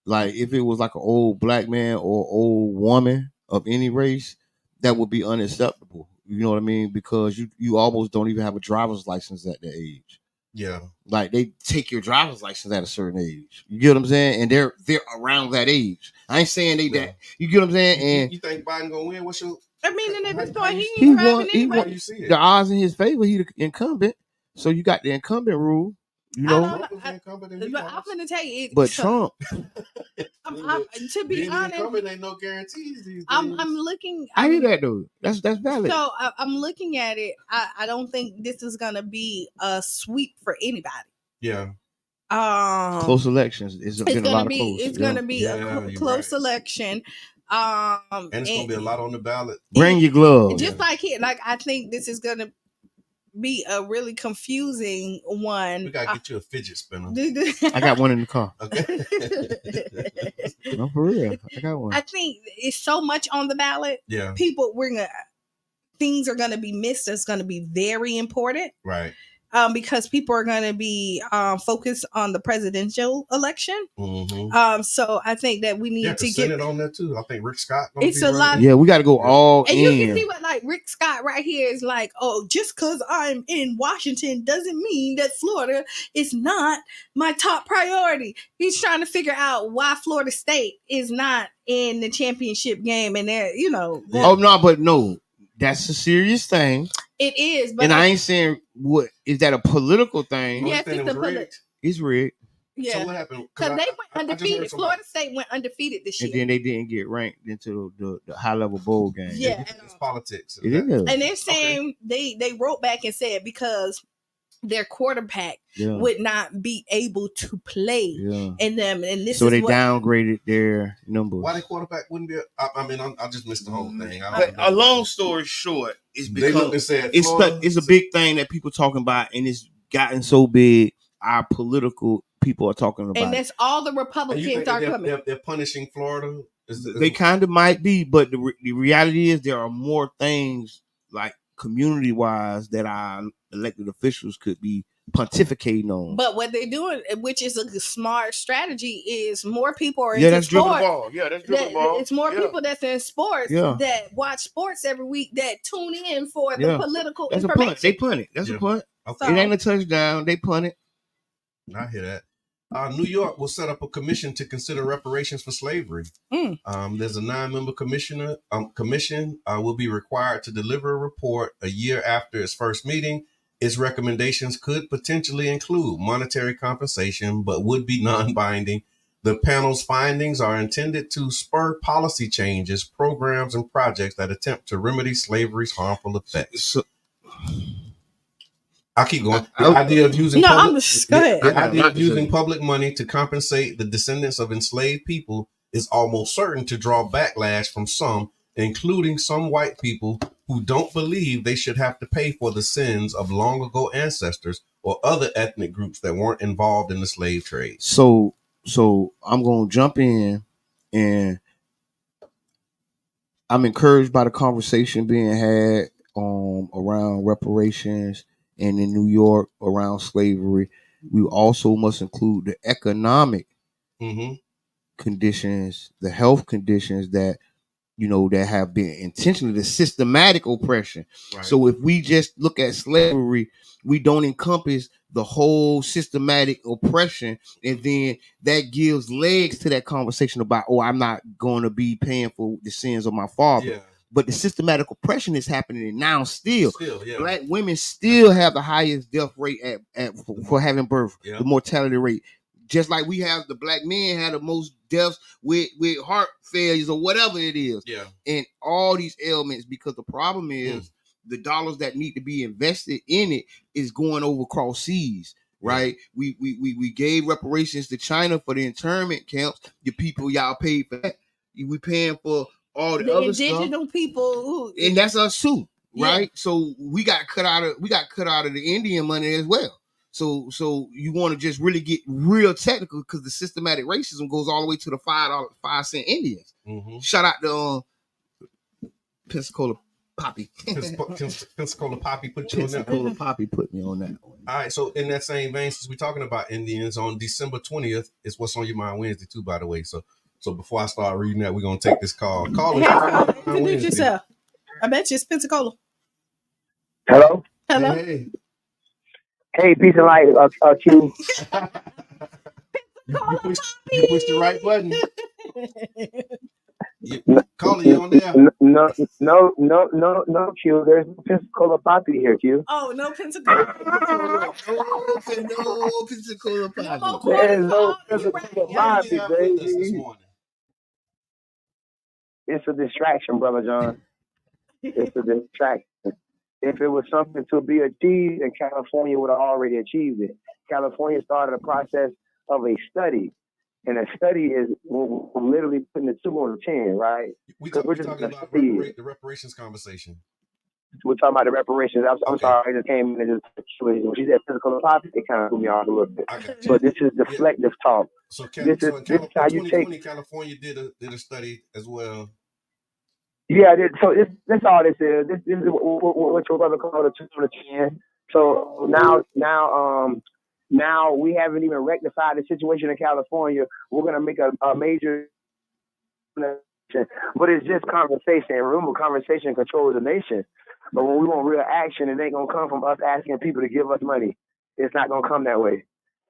Like if it was like an old black man or old woman of any race, that would be unacceptable. You know what I mean? Because you almost don't even have a driver's license at that age. Yeah. Like they take your driver's license at a certain age. You get what I'm saying? And they're around that age. I ain't saying that. You get what I'm saying? And you think Biden gonna win? What's your? I mean, and at this point, he ain't driving anybody. You see it? The odds in his favor. He the incumbent. So you got the incumbent rule. You know. I'm gonna tell you. But Trump. To be honest, ain't no guarantees these days. I'm looking. I hear that though. That's valid. So I'm looking at it. I don't think this is gonna be a sweep for anybody. Yeah. Close elections. It's gonna be a close election. And it's gonna be a lot on the ballot. Bring your gloves. Just like here, like I think this is gonna be a really confusing one. We gotta get you a fidget spinner. I got one in the car. Okay. No, for real. I got one. I think it's so much on the ballot. Yeah. Things are gonna be missed. That's gonna be very important. Right. Because people are going to be focused on the presidential election. Mm-hmm. So I think that we need to get it on there too. I think Rick Scott. It's a lot. Yeah, we got to go all in. And you can see what like Rick Scott right here is like. Oh, just because I'm in Washington doesn't mean that Florida is not my top priority. He's trying to figure out why Florida State is not in the championship game, and they're no. That's a serious thing. It is, but I ain't saying what is that a political thing? Yes, it's rigged. Yeah. So what happened? Because they went undefeated. Florida State went undefeated this year, and then they didn't get ranked into the high level bowl game. Yeah, it's politics. It is. And they're saying they wrote back and said because their quarterback would not be able to play in them, and this so they downgraded their numbers. Why the quarterback wouldn't be? I just missed the whole thing. But a long story short, is because it's a big thing that people talking about, and it's gotten so big. Our political people are talking about, and that's all the Republicans are coming. They're punishing Florida. They kind of might be, but the reality is there are more things like community wise that our elected officials could be pontificating on. But what they're doing, which is a smart strategy, is more people are into sports. That's dribbling ball. It's more people that's in sports that watch sports every week that tune in for the political information. A punt. They punt it. That's a punt. Okay. It ain't a touchdown. They punt it. I hear that. New York will set up a commission to consider reparations for slavery. There's a 9-member commission will be required to deliver a report a year after its first meeting. Its recommendations could potentially include monetary compensation, but would be non-binding. The panel's findings are intended to spur policy changes, programs, and projects that attempt to remedy slavery's harmful effects. I'll keep going. The idea of using public money to compensate the descendants of enslaved people is almost certain to draw backlash from some, including some white people who don't believe they should have to pay for the sins of long ago ancestors or other ethnic groups that weren't involved in the slave trade. So I'm going to jump in, and I'm encouraged by the conversation being had around reparations and in New York around slavery. We also must include the economic conditions, the health conditions that that have been intentionally the systematic oppression. Right. So if we just look at slavery, we don't encompass the whole systematic oppression, and then that gives legs to that conversation about, I'm not going to be paying for the sins of my father. Yeah. But the systematic oppression is happening now still. Black women still have the highest death rate for having birth, the mortality rate. Just like we have, the black men had the most deaths with heart failures or whatever it is. Yeah. And all these ailments, because the problem is the dollars that need to be invested in it is going over cross seas, right? Yeah. We gave reparations to China for the internment camps. The people y'all paid for that. We paying for all the other indigenous people, and that's us too, right? So we got cut out of the Indian money as well. So you want to just really get real technical, because the systematic racism goes all the way to the 5-cent Indians. Mm-hmm. Shout out to Pensacola Poppy. Pensacola Poppy put you on that. Pensacola Poppy put me on that. All right. So in that same vein, since we're talking about Indians, on December 20th is What's on Your Mind Wednesday too, by the way. So before I start reading that, we're gonna take this call. Introduce yourself. I bet you it's Pensacola. Hello. Hey, peace and light, Q. You pushed the right button. Calling you on there. No, Q. There's no Pensacola Poppy here, Q. Oh, no Pensacola. No Pensacola Poppy. There's no Pensacola Poppy, baby. It's a distraction, Brother John. It's a distraction. If it was something to be achieved, then California would have already achieved it. California started a process of a study. And a study is we're literally putting the 2 on the 10, right? We're talking about the reparations conversation. We're talking about the reparations. I'm sorry, I just came in and just when she said physical poverty, it kind of threw me off a little bit. But this is deflective talk. So, this is how you take. California did a study as well. Yeah, so that's all this is. This is what your brother called a 2 on the 10. So now we haven't even rectified the situation in California. We're gonna make a major, but it's just conversation. Remember, conversation controls the nation. But when we want real action, it ain't gonna come from us asking people to give us money. It's not gonna come that way.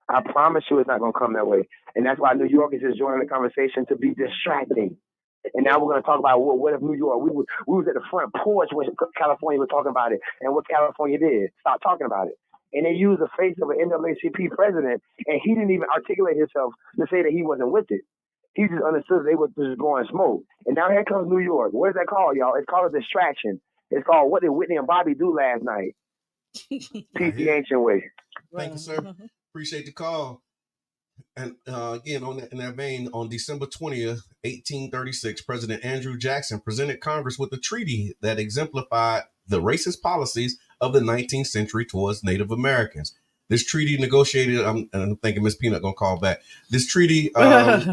I promise you, it's not gonna come that way. And that's why New York is just joining the conversation to be distracting. And now we're going to talk about what if New York, we was at the front porch when California was talking about it and what California did. Stop talking about it. And they used the face of an NAACP president, and he didn't even articulate himself to say that he wasn't with it. He just understood they were just blowing smoke. And now here comes New York. What is that called, y'all? It's called a distraction. It's called What Did Whitney and Bobby Do Last Night? Peace the ancient way. Thank you, sir. Appreciate the call. And again, in that vein, on December 20th, 1836, President Andrew Jackson presented Congress with a treaty that exemplified the racist policies of the 19th century towards Native Americans. This treaty negotiated, I'm thinking Miss Peanut gonna call back. This treaty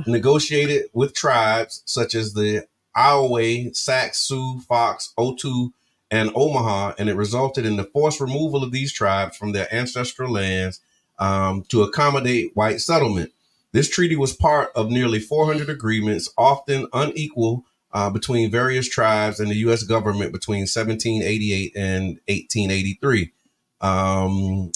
negotiated with tribes such as the Iowa, Sac, Sioux, Fox, Otu, and Omaha, and it resulted in the forced removal of these tribes from their ancestral lands to accommodate white settlement. This treaty was part of nearly 400 agreements, often unequal, between various tribes and the U.S. government between 1788 and 1883. I'm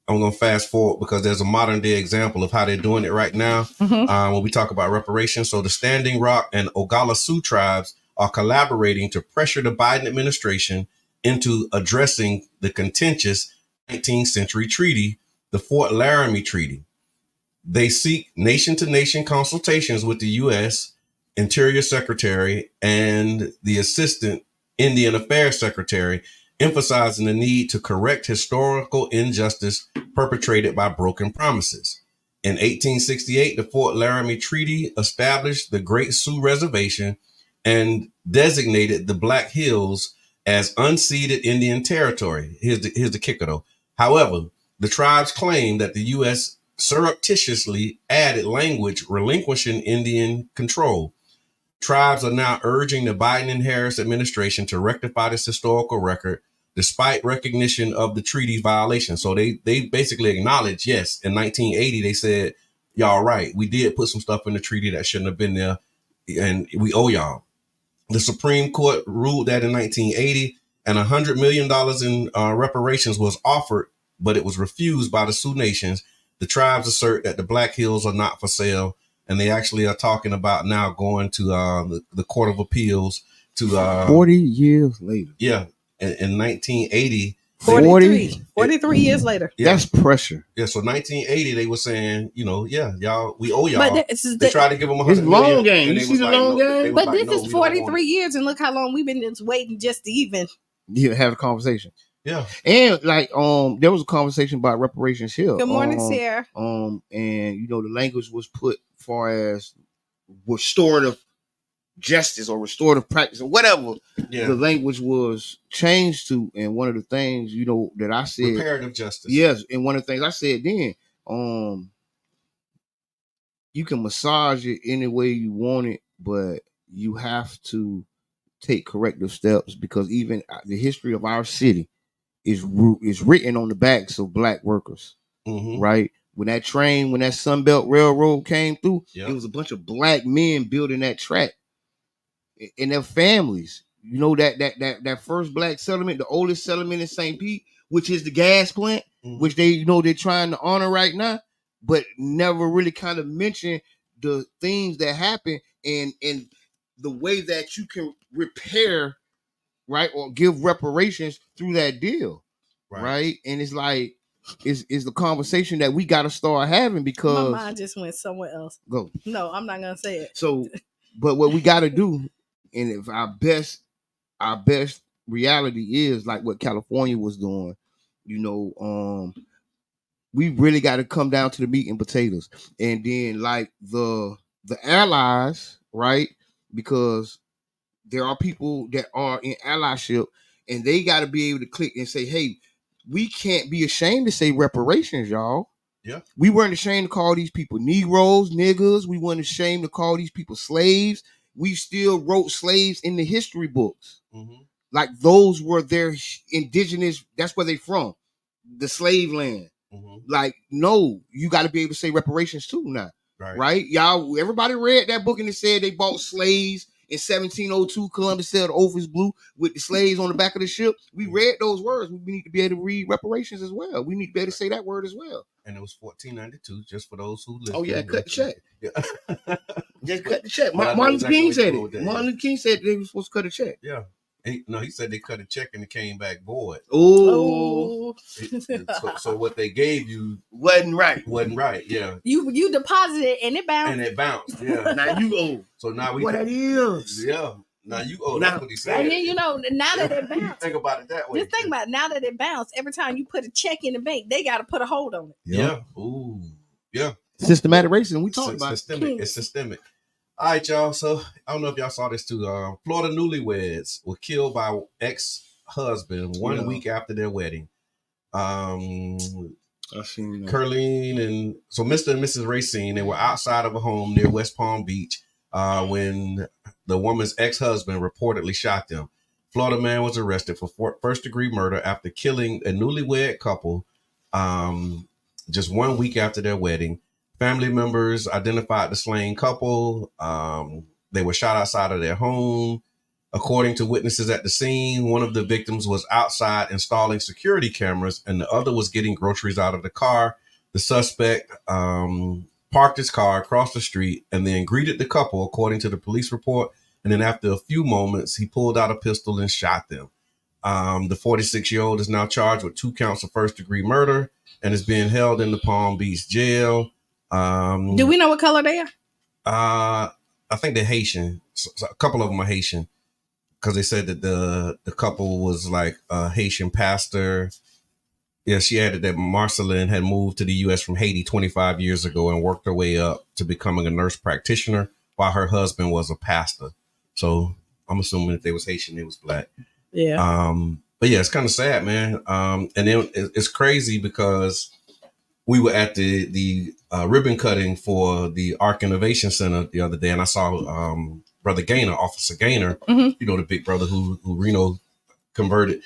going to fast forward because there's a modern day example of how they're doing it right now when we talk about reparations. So the Standing Rock and Oglala Sioux tribes are collaborating to pressure the Biden administration into addressing the contentious 19th century treaty, the Fort Laramie Treaty. They seek nation-to-nation consultations with the U.S. Interior Secretary and the Assistant Indian Affairs Secretary, emphasizing the need to correct historical injustice perpetrated by broken promises. In 1868, the Fort Laramie Treaty established the Great Sioux Reservation and designated the Black Hills as unceded Indian territory. Here's the kicker, though. However, the tribes claim that the U.S. surreptitiously added language relinquishing Indian control. Tribes are now urging the Biden and Harris administration to rectify this historical record despite recognition of the treaty violation. So they basically acknowledge, yes, in 1980, they said, y'all right, we did put some stuff in the treaty that shouldn't have been there, and we owe y'all. The Supreme Court ruled that in 1980, and $100 million in reparations was offered, but it was refused by the Sioux Nations. The tribes assert that the Black Hills are not for sale, and they actually are talking about now going to the Court of Appeals to 40 years later. Yeah, in 1980. 43 years later. Yeah. That's pressure. Yeah, so 1980 they were saying, y'all, we owe y'all. But they tried to give them $100 million. Long game. You see the long game? But this is 43 years, and look how long we've been just waiting just to even have a conversation. Yeah. And there was a conversation about reparations here. Good morning, Sarah. And the language was put far as restorative justice or restorative practice or whatever the language was changed to. And one of the things, that I said, reparative justice. Yes. And one of the things I said then, you can massage it any way you want it, but you have to take corrective steps, because even the history of our city is written on the backs of Black workers, right? When that Sunbelt Railroad came through, it was a bunch of Black men building that track and their families. That first Black settlement, the oldest settlement in St. Pete, which is the gas plant, which they're trying to honor right now, but never really kind of mention the things that happen and the way that you can repair, right, or give reparations through that deal, right? And it's like, is the conversation that we got to start having, because my mind just went somewhere else. Go. No, I'm not gonna say it. So, but what we got to do, and if our best reality is like what California was doing, we really got to come down to the meat and potatoes, and then like the allies, right? Because there are people that are in allyship, and they got to be able to click and say, "Hey, we can't be ashamed to say reparations, y'all." Yeah, we weren't ashamed to call these people Negroes, niggas. We weren't ashamed to call these people slaves. We still wrote slaves in the history books. Mm-hmm. Like those were their indigenous. That's where they from, the slave land. Mm-hmm. Like, no, you got to be able to say reparations too now, right? Y'all, everybody read that book and it said they bought slaves in 1702. Columbus sailed over his blue with the slaves on the back of the ship. We read those words. We need to be able to read reparations as well. We need to be able to say that word as well. And it was 1492, just for those who listen. Oh yeah, cut the check. Yeah. Just cut the check. Martin Luther King said it. Martin Luther King said they were supposed to cut a check. Yeah. He said they cut a check and it came back void. Oh. So what they gave you wasn't right. Yeah. You deposited and it bounced. Yeah. Now you owe. So now we. What that is? Yeah. Now you owe. That's what he said. And then now that it bounced. Think about it that way. Just think about it. Now that it bounced, every time you put a check in the bank, they got to put a hold on it. Yeah. Ooh. Yeah. Systematic racism. We talked about systemic. It's systemic. All right, y'all. So I don't know if y'all saw this too. Florida newlyweds were killed by ex-husband 1 week after their wedding. I seen that. Curleen and so Mr. and Mrs. Racine, they were outside of a home near West Palm Beach when the woman's ex-husband reportedly shot them. Florida man was arrested for first-degree murder after killing a newlywed couple just 1 week after their wedding. Family members identified the slain couple. They were shot outside of their home. According to witnesses at the scene, one of the victims was outside installing security cameras and the other was getting groceries out of the car. The suspect parked his car across the street and then greeted the couple, according to the police report. And then after a few moments, he pulled out a pistol and shot them. The 46-year-old is now charged with 2 counts of first-degree murder and is being held in the Palm Beach jail. Do we know what color they are? I think they're Haitian. So a couple of them are Haitian because they said that the couple was like a Haitian pastor. Yeah, she added that Marceline had moved to the U.S. from Haiti 25 years ago and worked her way up to becoming a nurse practitioner while her husband was a pastor. So I'm assuming if they was Haitian, they was black. Yeah. But yeah, it's kind of sad, man. And then it's crazy because we were at the ribbon cutting for the Arc Innovation Center the other day, and I saw Brother Gaynor, Officer Gaynor, Mm-hmm. you know, the big brother who Reno converted.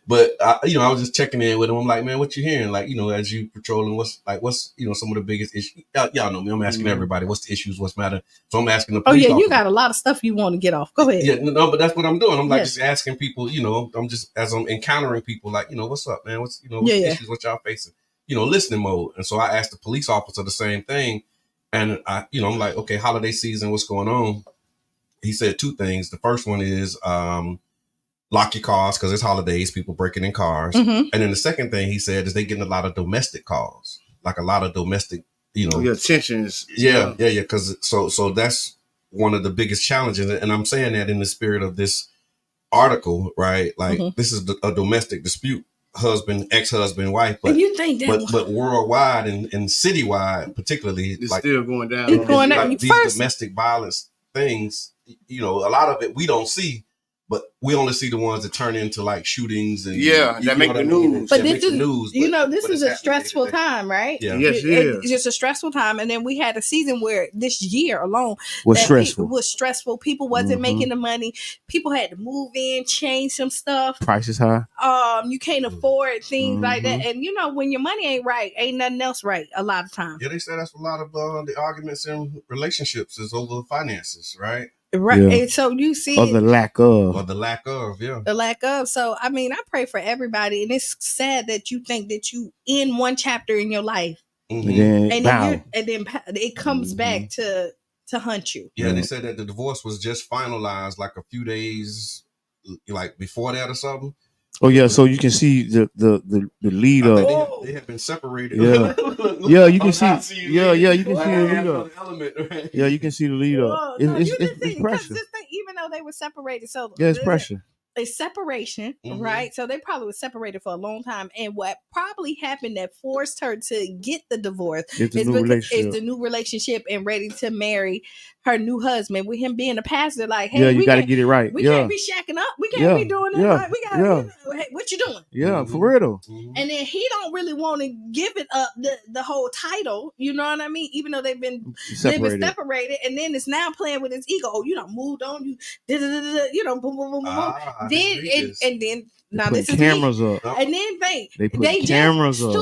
but I was just checking in with him. I'm like, man, what you hearing? Like, you know, as you patrolling, what's some of the biggest issues? Y'all know me. I'm asking everybody, what's the issues, what's matter? So I'm asking the police you officer. got a lot of stuff you want to get off. Go ahead. Yeah, no, but that's what I'm doing. I'm like just asking people, you know, I'm just as I'm encountering people, like, you know, what's up, man? What's the issues, what y'all facing? You know, listening mode. And so I asked the police officer the same thing. And I'm like, okay, holiday season, what's going on? He said 2 things. The first one is lock your cars because it's holidays, people breaking in cars. Mm-hmm. And then the second thing he said is they getting a lot of domestic calls, like a lot of domestic, you know. Yeah, tensions. Yeah. Because so that's one of the biggest challenges. And I'm saying that in the spirit of this article, right? Like this is a domestic dispute, husband, ex-husband, wife. But you think that but worldwide and citywide, particularly, it's like still going down. It's going down. Like these domestic violence things, you know, a lot of it we don't see, but we only see the ones that turn into like shootings and that make the news. But this is this is a stressful time, right? Yeah. Yes, it is. It's just a stressful time. And then we had a season where this year alone was stressful. People wasn't making the money. People had to move in, change some stuff. Prices high. You can't afford things like that. And you know, when your money ain't right, ain't nothing else right a lot of times. Yeah, they say that's a lot of the arguments in relationships is over finances, right? Right. Yeah. And so you see or the lack of, the lack of. So I mean, I pray for everybody, and it's sad that you think that you in one chapter in your life, and then it comes back to hunt you. Yeah, they said that the divorce was just finalized like a few days like before that or something. Oh yeah, so you can see the lead up. They have been separated. Yeah, yeah, you can see. Yeah, you can see the lead up. Yeah, you can see the lead up. It's pressure. Even though they were separated, so yeah, it's pressure. a separation, right? So they probably were separated for a long time. And what probably happened that forced her to get the divorce is the new relationship and ready to marry her new husband. With him being a pastor, like, hey, you got to get it right. We can't be shacking up. We can't be doing that. Right? We got hey, what you doing? Yeah, for real. And then he don't really want to give it up the whole title. You know what I mean? Even though they've been separated, and then it's now playing with his ego. Oh, you done moved on. You know, boom, boom, boom, boom. Then and then now this is cameras up. And then they cameras up.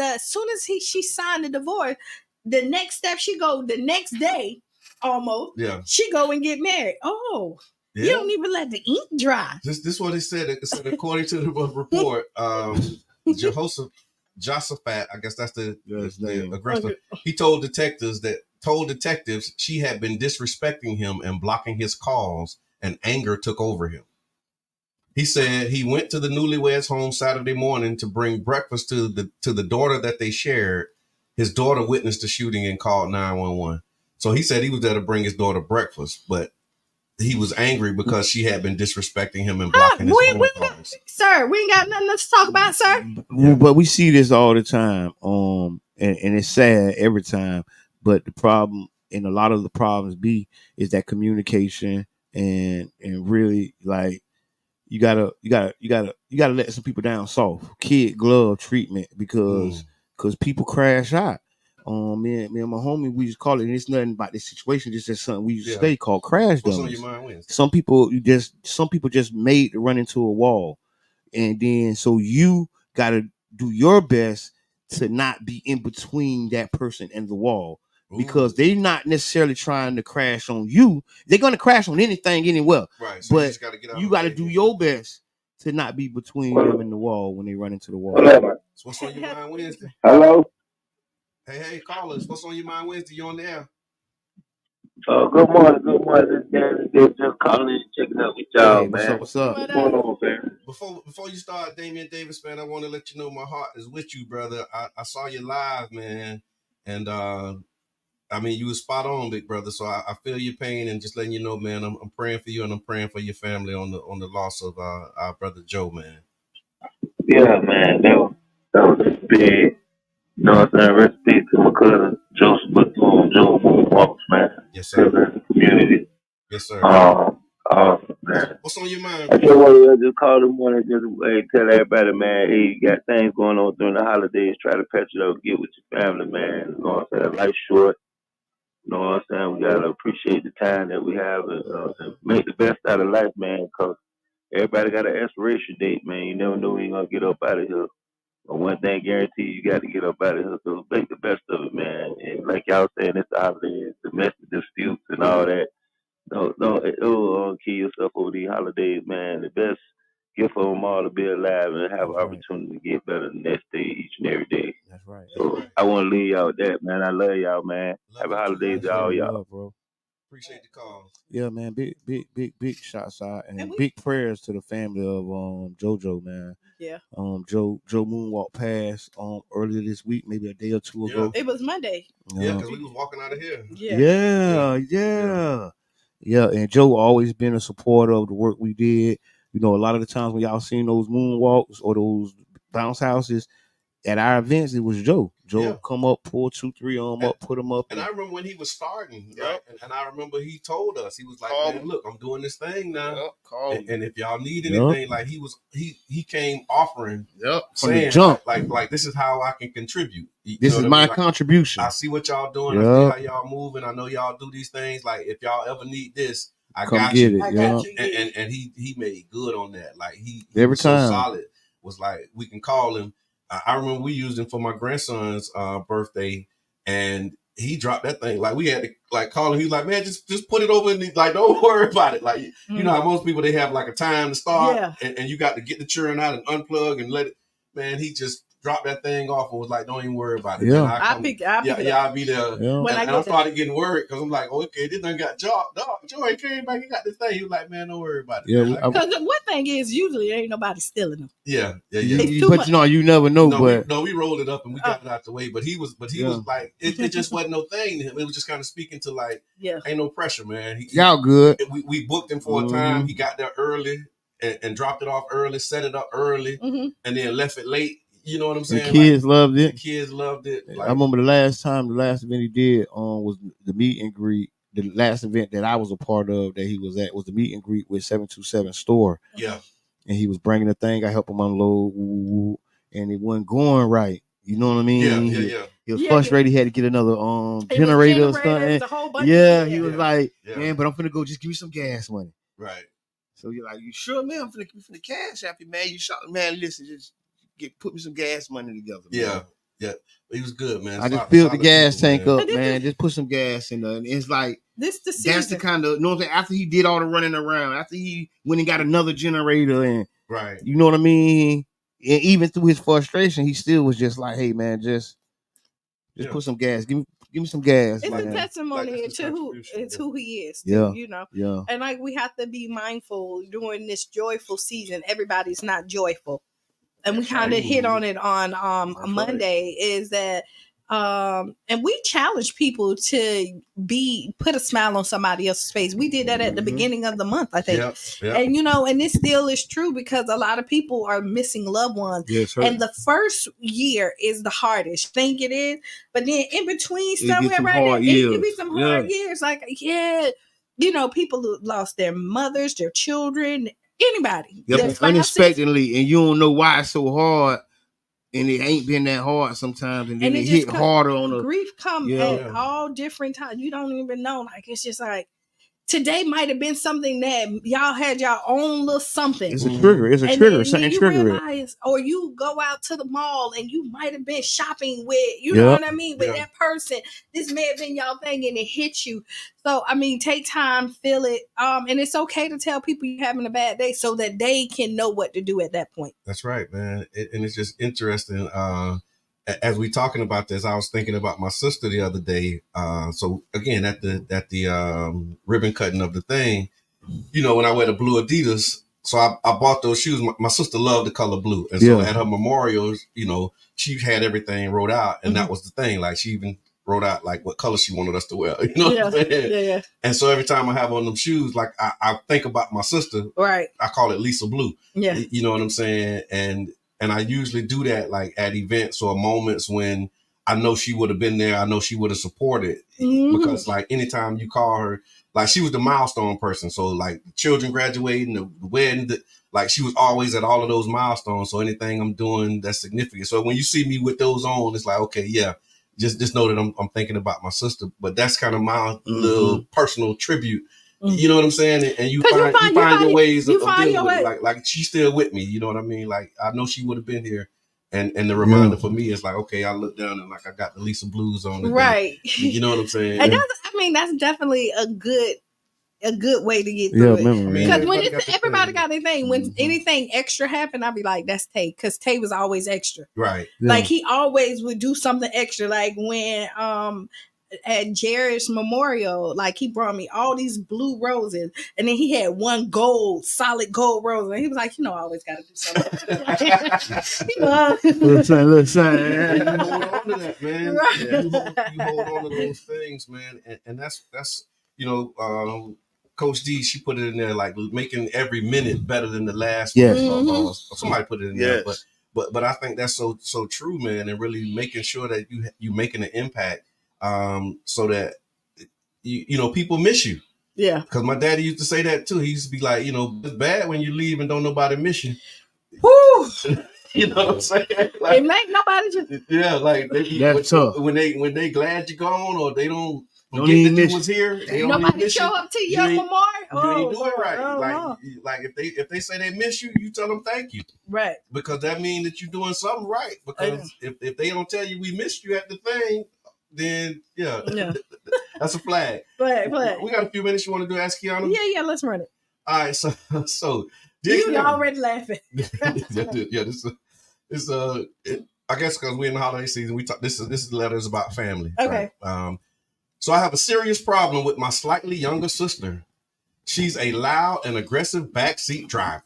As soon as she signed the divorce, the next step she go the next day almost. Yeah, she go and get married. Oh. Yeah. You don't even let the ink dry. This is what it said. It said according to the report, Josaphat, I guess that's the aggressor. Okay. He told detectives she had been disrespecting him and blocking his calls, and anger took over him. He said he went to the newlyweds' home Saturday morning to bring breakfast to the daughter that they shared. His daughter witnessed the shooting and called 911. So he said he was there to bring his daughter breakfast, but he was angry because she had been disrespecting him and blocking his phone calls. Sir, we ain't got nothing else to talk about, sir. But we see this all the time. And it's sad every time. But the problem, and a lot of the problems is that communication and really, like, you gotta let some people down soft. Kid glove treatment because people crash out. Me and my homie, we just call it, and it's nothing about this situation. It's just something we used to say called crash dummies. What's on your mind, Wednesday? Some people just made to run into a wall, and then so you gotta do your best to not be in between that person and the wall. Because they're not necessarily trying to crash on you. They're going to crash on anything, anywhere. Right. So but you got to do your best to not be between them and the wall when they run into the wall. So what's on your mind, Wednesday? Hello? Hey, callers. What's on your mind, Wednesday? You on the air? Good morning. Just calling and checking up with y'all, man. What's up? What's going on, man? Before you start, Damian Davis, man, I want to let you know my heart is with you, brother. I saw you live, man. And, I mean, you were spot on, big brother. So I feel your pain, and just letting you know, man, I'm praying for you, and I'm praying for your family on the loss of our brother Joe, man. Yeah, man, that was big. You know what I'm saying? Rest in peace to my cousin Joseph Bethune, Joe Moonwalks, man. Yes, sir. The community. Yes, sir. Awesome, man. What's on your mind? I just want to call this morning, just tell everybody, man, hey, you got things going on during the holidays. Try to patch it up, get with your family, man. You know what I'm saying? Life's short. You know what I'm saying? We got to appreciate the time that we have and make the best out of life, man, because everybody got an expiration date, man. You never know when you're going to get up out of here. But one thing guaranteed, you got to get up out of here, so make the best of it, man. And like y'all saying, it's the holidays, domestic disputes and all that. Don't kill yourself over these holidays, man. The best gift of them all to be alive and have an opportunity to get better the next day, each and every day. That's right. So I want to leave y'all with that, man. I love y'all, man. Happy holidays to all y'all. Bro. Appreciate the call. Yeah, man. Big shots out and big prayers to the family of JoJo, man. Yeah. Joe Moonwalk passed earlier this week, maybe a day or two ago. It was Monday. Yeah, because we was walking out of here. Yeah. And Joe always been a supporter of the work we did. You know, a lot of the times when y'all seen those moonwalks or those bounce houses at our events, it was Joe. Joe come up, pull 2-3 on them up, put them up. And I remember when he was starting, right? And I remember he told us, he was like, man, look, I'm doing this thing now. And if y'all need anything, like he came offering, from the jump. Like this is how I can contribute. This is my contribution. I see what y'all doing. I see how y'all moving. I know y'all do these things. Like if y'all ever need this, I got you. And he made good on that. Like he every time so solid. Was like, we can call him. I remember we used him for my grandson's birthday, and he dropped that thing. Like we had to like call him. He was like, man, just put it over and like, don't worry about it. Like you know how most people, they have like a time to start, and you got to get the churn out and unplug and let it. Man, he just dropped that thing off and was like, don't even worry about it. Yeah, I'll be there. And I started getting worried because I'm like, okay, this done got Joe. Joey came back and got this thing. He was like, man, don't worry about it. Yeah, because the one thing is usually ain't nobody stealing them. Yeah. But you never know. We rolled it up and we got it out the way. But he was like, it just wasn't no thing to him. It was just kind of speaking to like, ain't no pressure, man. Y'all good. We booked him for a time. He got there early. and dropped it off early, set it up early, and then left it late. You know what I'm saying? The kids loved it. The kids loved it. I remember the last event he did was the meet and greet. The last event that I was a part of that he was at was the meet and greet with 727 Store. Yeah. And he was bringing the thing. I helped him unload, and it wasn't going right. You know what I mean? Yeah. He was frustrated. He had to get another generator or something. He was like, man, but I'm finna go. Just give me some gas money. Right. So you're like, you sure, man? I'm finna cash app you, man. You shot, man. Listen, just put me some gas money together. Man. Yeah. He was good, man. I just filled the gas tank up, man. Just put some gas in there. And it's like, that's the kind of, you know what I'm saying? After he did all the running around, after he went and got another generator and, right, you know what I mean? And even through his frustration, he still was just like, hey, man, just put some gas. Give me some gas. It's man. a testimony to who he is. Yeah. You know? Yeah. And like, we have to be mindful during this joyful season. Everybody's not joyful. And we kind of hit on it on Monday is that, and we challenge people to put a smile on somebody else's face. We did that at the beginning of the month, I think. Yep. And, you know, and this still is true because a lot of people are missing loved ones. Yes, and the first year is the hardest. Think it is. But then in between somewhere right there, it can be some hard years. Like, you know, people who lost their mothers, their children, anybody. Yep. Unexpectedly, and you don't know why it's so hard, and it ain't been that hard sometimes, and then it hit harder on the grief come at all different times. You don't even know. Like, it's just like today might have been something that y'all had your own little something. It's a trigger. It's a trigger. Something trigger realize, or you go out to the mall and you might have been shopping with, you know what I mean, with that person. This may have been y'all thing, and it hits you. So I mean, take time, feel it, and it's okay to tell people you're having a bad day so that they can know what to do at that point. That's right, man. And it's just interesting. As we talking about this, I was thinking about my sister the other day. So again, at the ribbon cutting of the thing, you know, when I wear the blue Adidas, so I bought those shoes. My sister loved the color blue, and so at her memorials, you know, she had everything wrote out, and that was the thing. Like, she even wrote out like what color she wanted us to wear. You know what I'm saying? Yeah. And so every time I have on them shoes, like I think about my sister. Right. I call it Lisa Blue. Yeah. You know what I'm saying? And I usually do that like at events or moments when I know she would have been there. I know she would have supported because like anytime you call her, like she was the milestone person. So like children graduating, the wedding, like she was always at all of those milestones. So anything I'm doing that's significant. So when you see me with those on, it's like, okay, yeah, just know that I'm thinking about my sister. But that's kind of my little personal tribute. You know what I'm saying? And you find your ways of dealing with it. Like she's still with me. You know what I mean? Like I know she would have been here. And the reminder for me is like, okay, I look down and like I got the Lisa Blues on. Right. You know what I'm saying? And that's definitely a good way to get through it. Because when everybody got their thing, when anything extra happened, I'd be like, that's Tay. Because Tay was always extra. Right. Like he always would do something extra. Like when at Jared's memorial, like he brought me all these blue roses, and then he had one solid gold rose, and he was like, you know, I always got to do something. Listen. You hold on to that, man. Right. You hold on to those things, man, and that's you know, Coach D, she put it in there like making every minute better than the last one. Somebody put it in there, but I think that's so true, man, and really making sure that you making an impact. So that you know people miss you. Yeah. Because my daddy used to say that too. He used to be like, you know, it's bad when you leave and don't nobody miss you. Woo! You know what I'm saying? Like, it make nobody just like that's tough. When they glad you're gone or they don't forget that you was here. Nobody show up to your memorial. You ain't do it right. Like if they say they miss you, you tell them thank you. Right. Because that means that you're doing something right. Because if they don't tell you we missed you at the thing, then that's a flag. But we got a few minutes. You want to do Ask Qiana? Yeah, let's run it. All right, so you already laughing. It's I guess because we're in the holiday season, we talk. This is letters about family. Okay. Right? So I have a serious problem with my slightly younger sister. She's a loud and aggressive backseat driver.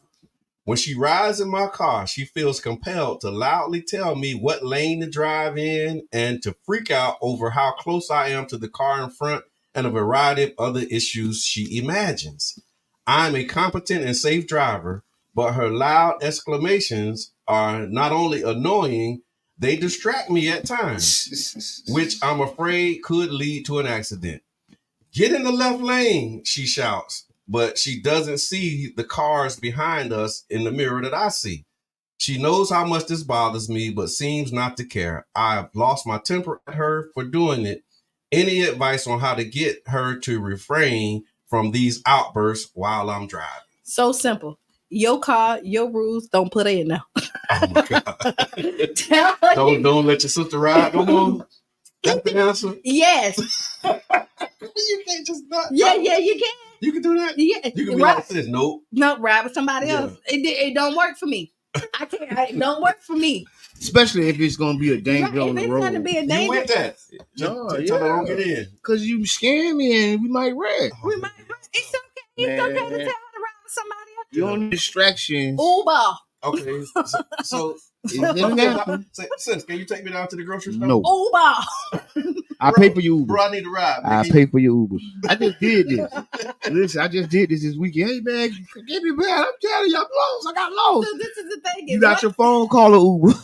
When she rides in my car, she feels compelled to loudly tell me what lane to drive in and to freak out over how close I am to the car in front and a variety of other issues she imagines. I'm a competent and safe driver, but her loud exclamations are not only annoying, they distract me at times, which I'm afraid could lead to an accident. Get in the left lane, she shouts, but she doesn't see the cars behind us in the mirror that I see. She knows how much this bothers me, but seems not to care. I've lost my temper at her for doing it. Any advice on how to get her to refrain from these outbursts while I'm driving? So simple. Your car, your rules, don't put her in there. Oh my God. Don't let your sister ride no more. That's the answer? Yes. You can't just not. Yeah, you can. You can do that? Yeah. You can be like this. Nope. No, ride with somebody else. It don't work for me. I can't. It don't work for me. Especially if it's gonna be a danger on the road. If it's gonna be a danger, you with that? No, yeah. Don't get in. Cause you scare me and we might wreck. We might wreck. It's okay. It's okay to tell her to ride with somebody else. You don't need distractions. Uber. Okay. So Sis, can you take me down to the grocery store? No. Uber. I pay for your Uber. Bro, I need to ride. I pay for your Uber. I just did this. Listen, I just did this weekend. Hey man, give me back. I'm telling you, I'm lost. I got lost. So this is the thing. You got your phone, call an Uber.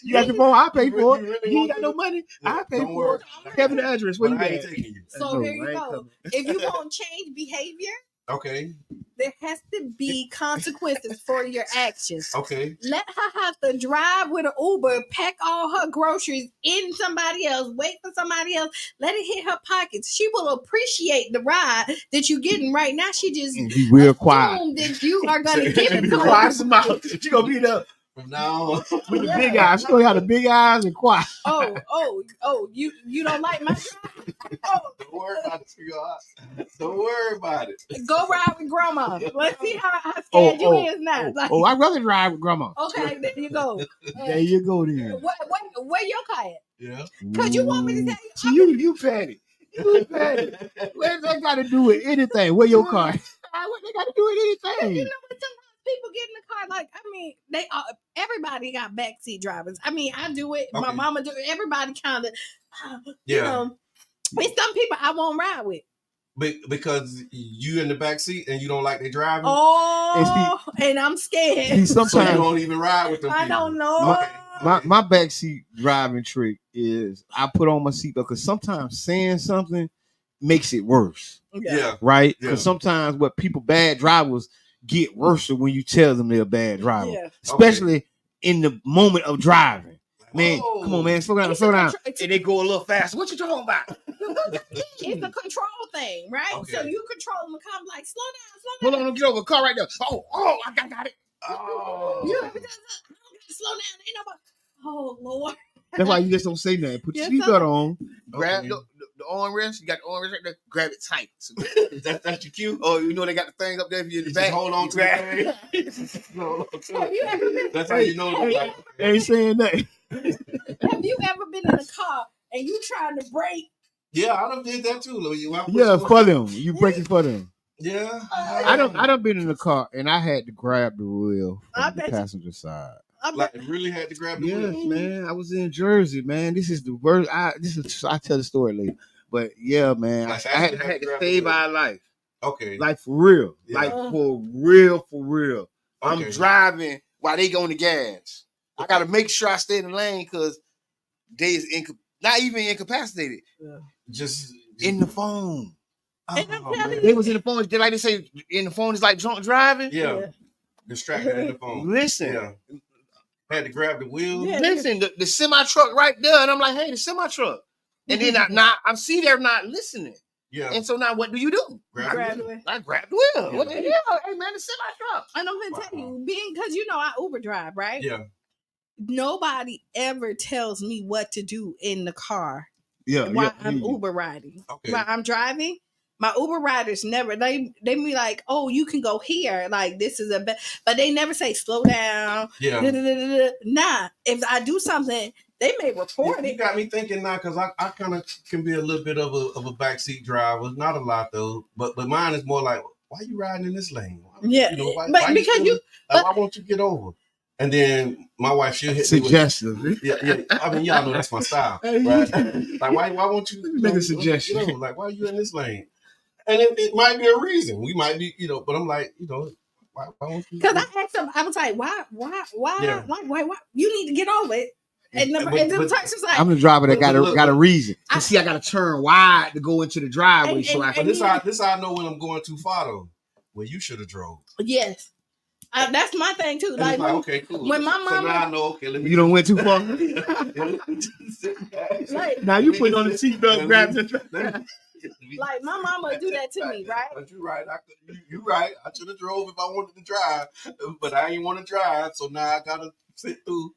You got your phone, I pay for it. You ain't got no money, I pay for it. Have the address. Where you at? So here you go. If you want change behavior, okay, there has to be consequences for your actions. Okay. Let her have to drive with an Uber, pack all her groceries in somebody else, wait for somebody else, let it hit her pockets. She will appreciate the ride that you're getting right now. She just be real quiet. That you are going to give it to her. Quiet some mouth. She going to be there. From now on. With the big eyes. She going to have the big eyes and quiet. Oh, you don't like my drive? Oh. Don't worry about it. Don't worry about it. Go ride with grandma. Let's see how scared you is now. I'd rather drive with grandma. Okay, there you go. There you go then. Where your car at? Yeah. Because you want me to tell you. You petty. You petty. What they got to do with anything? Where your car? What they got to do with anything? You know what? Sometimes people get in the car like, I mean, everybody got backseat drivers. I mean, I do it. Okay. My mama do it. Everybody kind of, you know. It's some people I won't ride with. Because you in the back seat and you don't like they driving. And I'm scared. Sometimes so you don't even ride with them. I don't know. My backseat driving trick is I put on my seatbelt because sometimes saying something makes it worse. Yeah. Right? Because sometimes what bad drivers get worse when you tell them they're a bad driver. Yeah. Especially in the moment of driving. Man, come on, man, slow down. And they go a little faster. What you talking about? It's a control thing, right? Okay. So you control them and come like, slow down. Hold on, don't get over. Car right there. Oh, I got it. You ever done that? Slow down. Ain't nobody. Oh, Lord. That's why you just don't say nothing. Put your seatbelt on. Grab the armrest. You got the armrest right there. Grab it tight. So that's your cue. Oh, you know they got the thing up there for you in the back. Just hold on to it. That's how you know. They ain't saying nothing. Have you ever been in a car and you trying to brake? Yeah, I done did that too. For them. You breaking for them. Yeah. I done been in the car and I had to grab the wheel from the passenger side. Like really had to grab the wheel. Yes, man. I was in Jersey, man. This is the worst. I tell the story later. But yeah, man. I had to save our life. Okay. Like for real. Yeah. Like for real. Okay. I'm driving while they go on the gas. I gotta make sure I stay in the lane because they is not even incapacitated. Yeah. Just in the phone. They was in the phone. Like they say, in the phone is like drunk driving. Yeah. Distracted in the phone. Listen. Yeah. Had to grab the wheel. Yeah. Listen, the semi truck right there, and I'm like, hey, the semi truck. And then I'm see they're not listening. Yeah. And so now what do you do? Grab the wheel. I grab the wheel. Yeah. What the hell? Hey man, the semi truck. And I'm gonna tell you, because you know I Uber drive, right? Yeah. Nobody ever tells me what to do in the car. Yeah. While I'm Uber riding. Okay. While I'm driving, my Uber riders never. They be like, "Oh, you can go here. Like this is but they never say slow down. Yeah. Nah. If I do something, they may report it. You got me thinking now because I kind of can be a little bit of a backseat driver. Not a lot though, but mine is more like, why you riding in this lane? Yeah. Why because why won't you get over? And then my wife, she'll hit suggestive. Me with, yeah. I mean, y'all know that's my style, right? Like, why won't you make a suggestion? Like, why are you in this lane? And it might be a reason. We might be, but I'm like, Because I asked him, I was like, why? Yeah. Like, why? You need to get over it. And the person was like, I'm the driver that got a reason. See, I got to turn wide to go into the driveway. But this how I know when I'm going too far though. Well, you should have drove. Yes. That's my thing too. Like okay, cool. When my mama, so now I know. Okay, let me. You don't went too far. Now you put on the seatbelt, grab the. Like my mama do that to me, right? But you're right. You're right. I should have drove if I wanted to drive, but I ain't want to drive, so now I gotta sit through.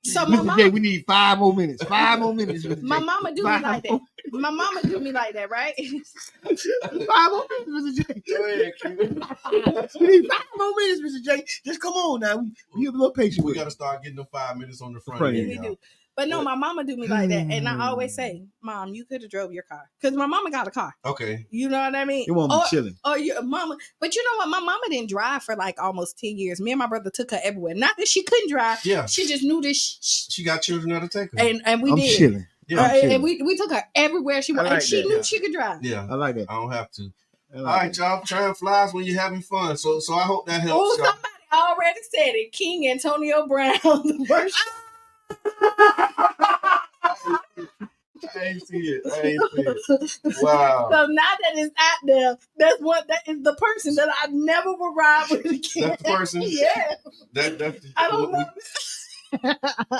So Mr. J, we need 5 more minutes. 5 more minutes. My mama do me like that. My mama do me like that, right? 5 more minutes, Mr. J. Go ahead, Q. We need 5 more minutes, Mr. J. Just come on now. We a little patient. We gotta start getting them 5 minutes on the front. We do. But no, my mama do me like that, and I always say, "Mom, you could have drove your car," because my mama got a car. Okay, you know what I mean. You won't be chilling. Oh, your mama. But you know what? My mama didn't drive for like almost 10 years. Me and my brother took her everywhere. Not that she couldn't drive. Yeah, she just knew this. She got children that'll take her, and we did. Chilling. Yeah, and we took her everywhere she went, and she knew she could drive. Yeah, I like that. I don't have to. All right, y'all, trying flies when you're having fun. So I hope that helps. Oh, somebody already said it. King Antonio Brown, the first. I ain't see it. Wow. So now that it's out there, that is the person that I never will ride with again. That's the person? Yeah. That's I don't know.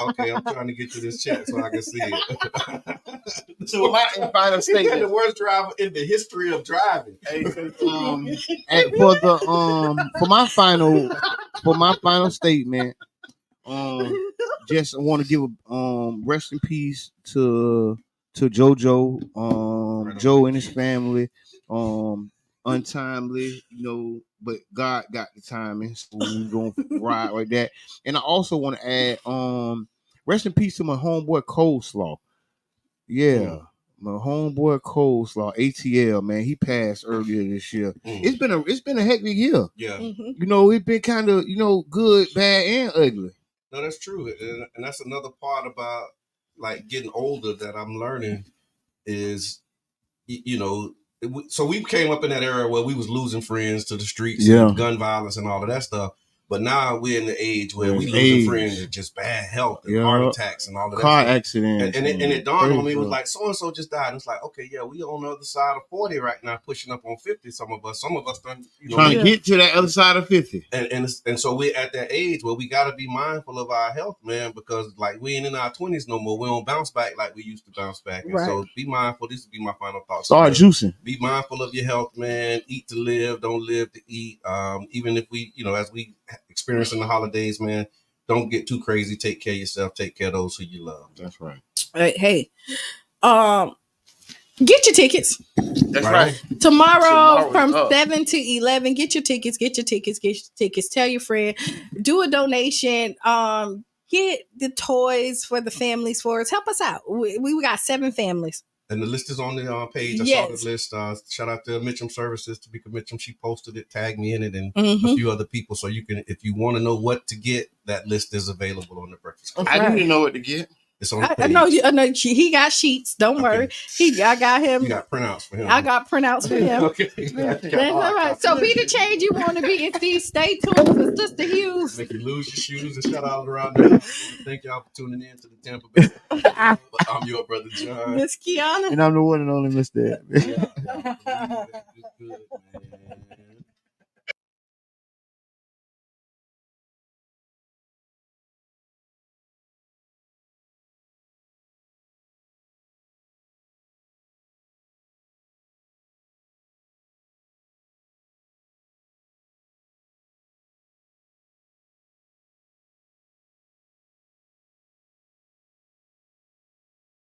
Okay, I'm trying to get to this chat so I can see it. So my final statement. The worst driver in the history of driving. For my final statement, just want to give a rest in peace to JoJo, Joe and his family. Untimely, but God got the timing, so we're gonna ride like that. And I also want to add, rest in peace to my homeboy Coleslaw. Yeah, my homeboy Coleslaw, ATL, man, he passed earlier this year. It's been a hectic year. Yeah, it's been kind of good, bad, and ugly. No, that's true, and that's another part about like getting older that I'm learning is, so we came up in that era where we was losing friends to the streets, and gun violence and all of that stuff. But now we're in the age where we losing friends to just bad health and heart attacks and all of that. Car accidents. And it dawned on me, it was like, so-and-so just died. And it's like, okay, yeah, we on the other side of 40 right now, pushing up on 50. Some of us done, trying to get to that other side of 50. And so we're at that age where we got to be mindful of our health, man, because like we ain't in our 20s no more. We don't bounce back like we used to bounce back. And so be mindful. This would be my final thought. Start juicing. Be mindful of your health, man. Eat to live, don't live to eat. Even if we, as we experiencing the holidays, man, don't get too crazy. Take care of yourself. Take care of those who you love. That's right. Hey, get your tickets. That's right. Tomorrow from 7 to 11. Get your tickets. Get your tickets. Get your tickets. Tell your friend. Do a donation. Get the toys for the families for us. Help us out. We got 7 families. And the list is on the page. I saw the list. Shout out to WUJM Services, Tamika Mitchum. She posted it, tagged me in it, and a few other people. So you can, if you want to know what to get, that list is available on the Breakfast Club. I didn't know what to get. It's on the page. I know. He got sheets. Don't worry. I got him. You got printouts for him. I got printouts for him. Okay. That's all right. So be the change you want to be. And stay tuned with Sister Hughes. Make you lose your shoes and shout out around there. Thank y'all for tuning in to the Tampa Bay. I'm your brother John. Miss Qiana. And I'm the one and only Miss Dad.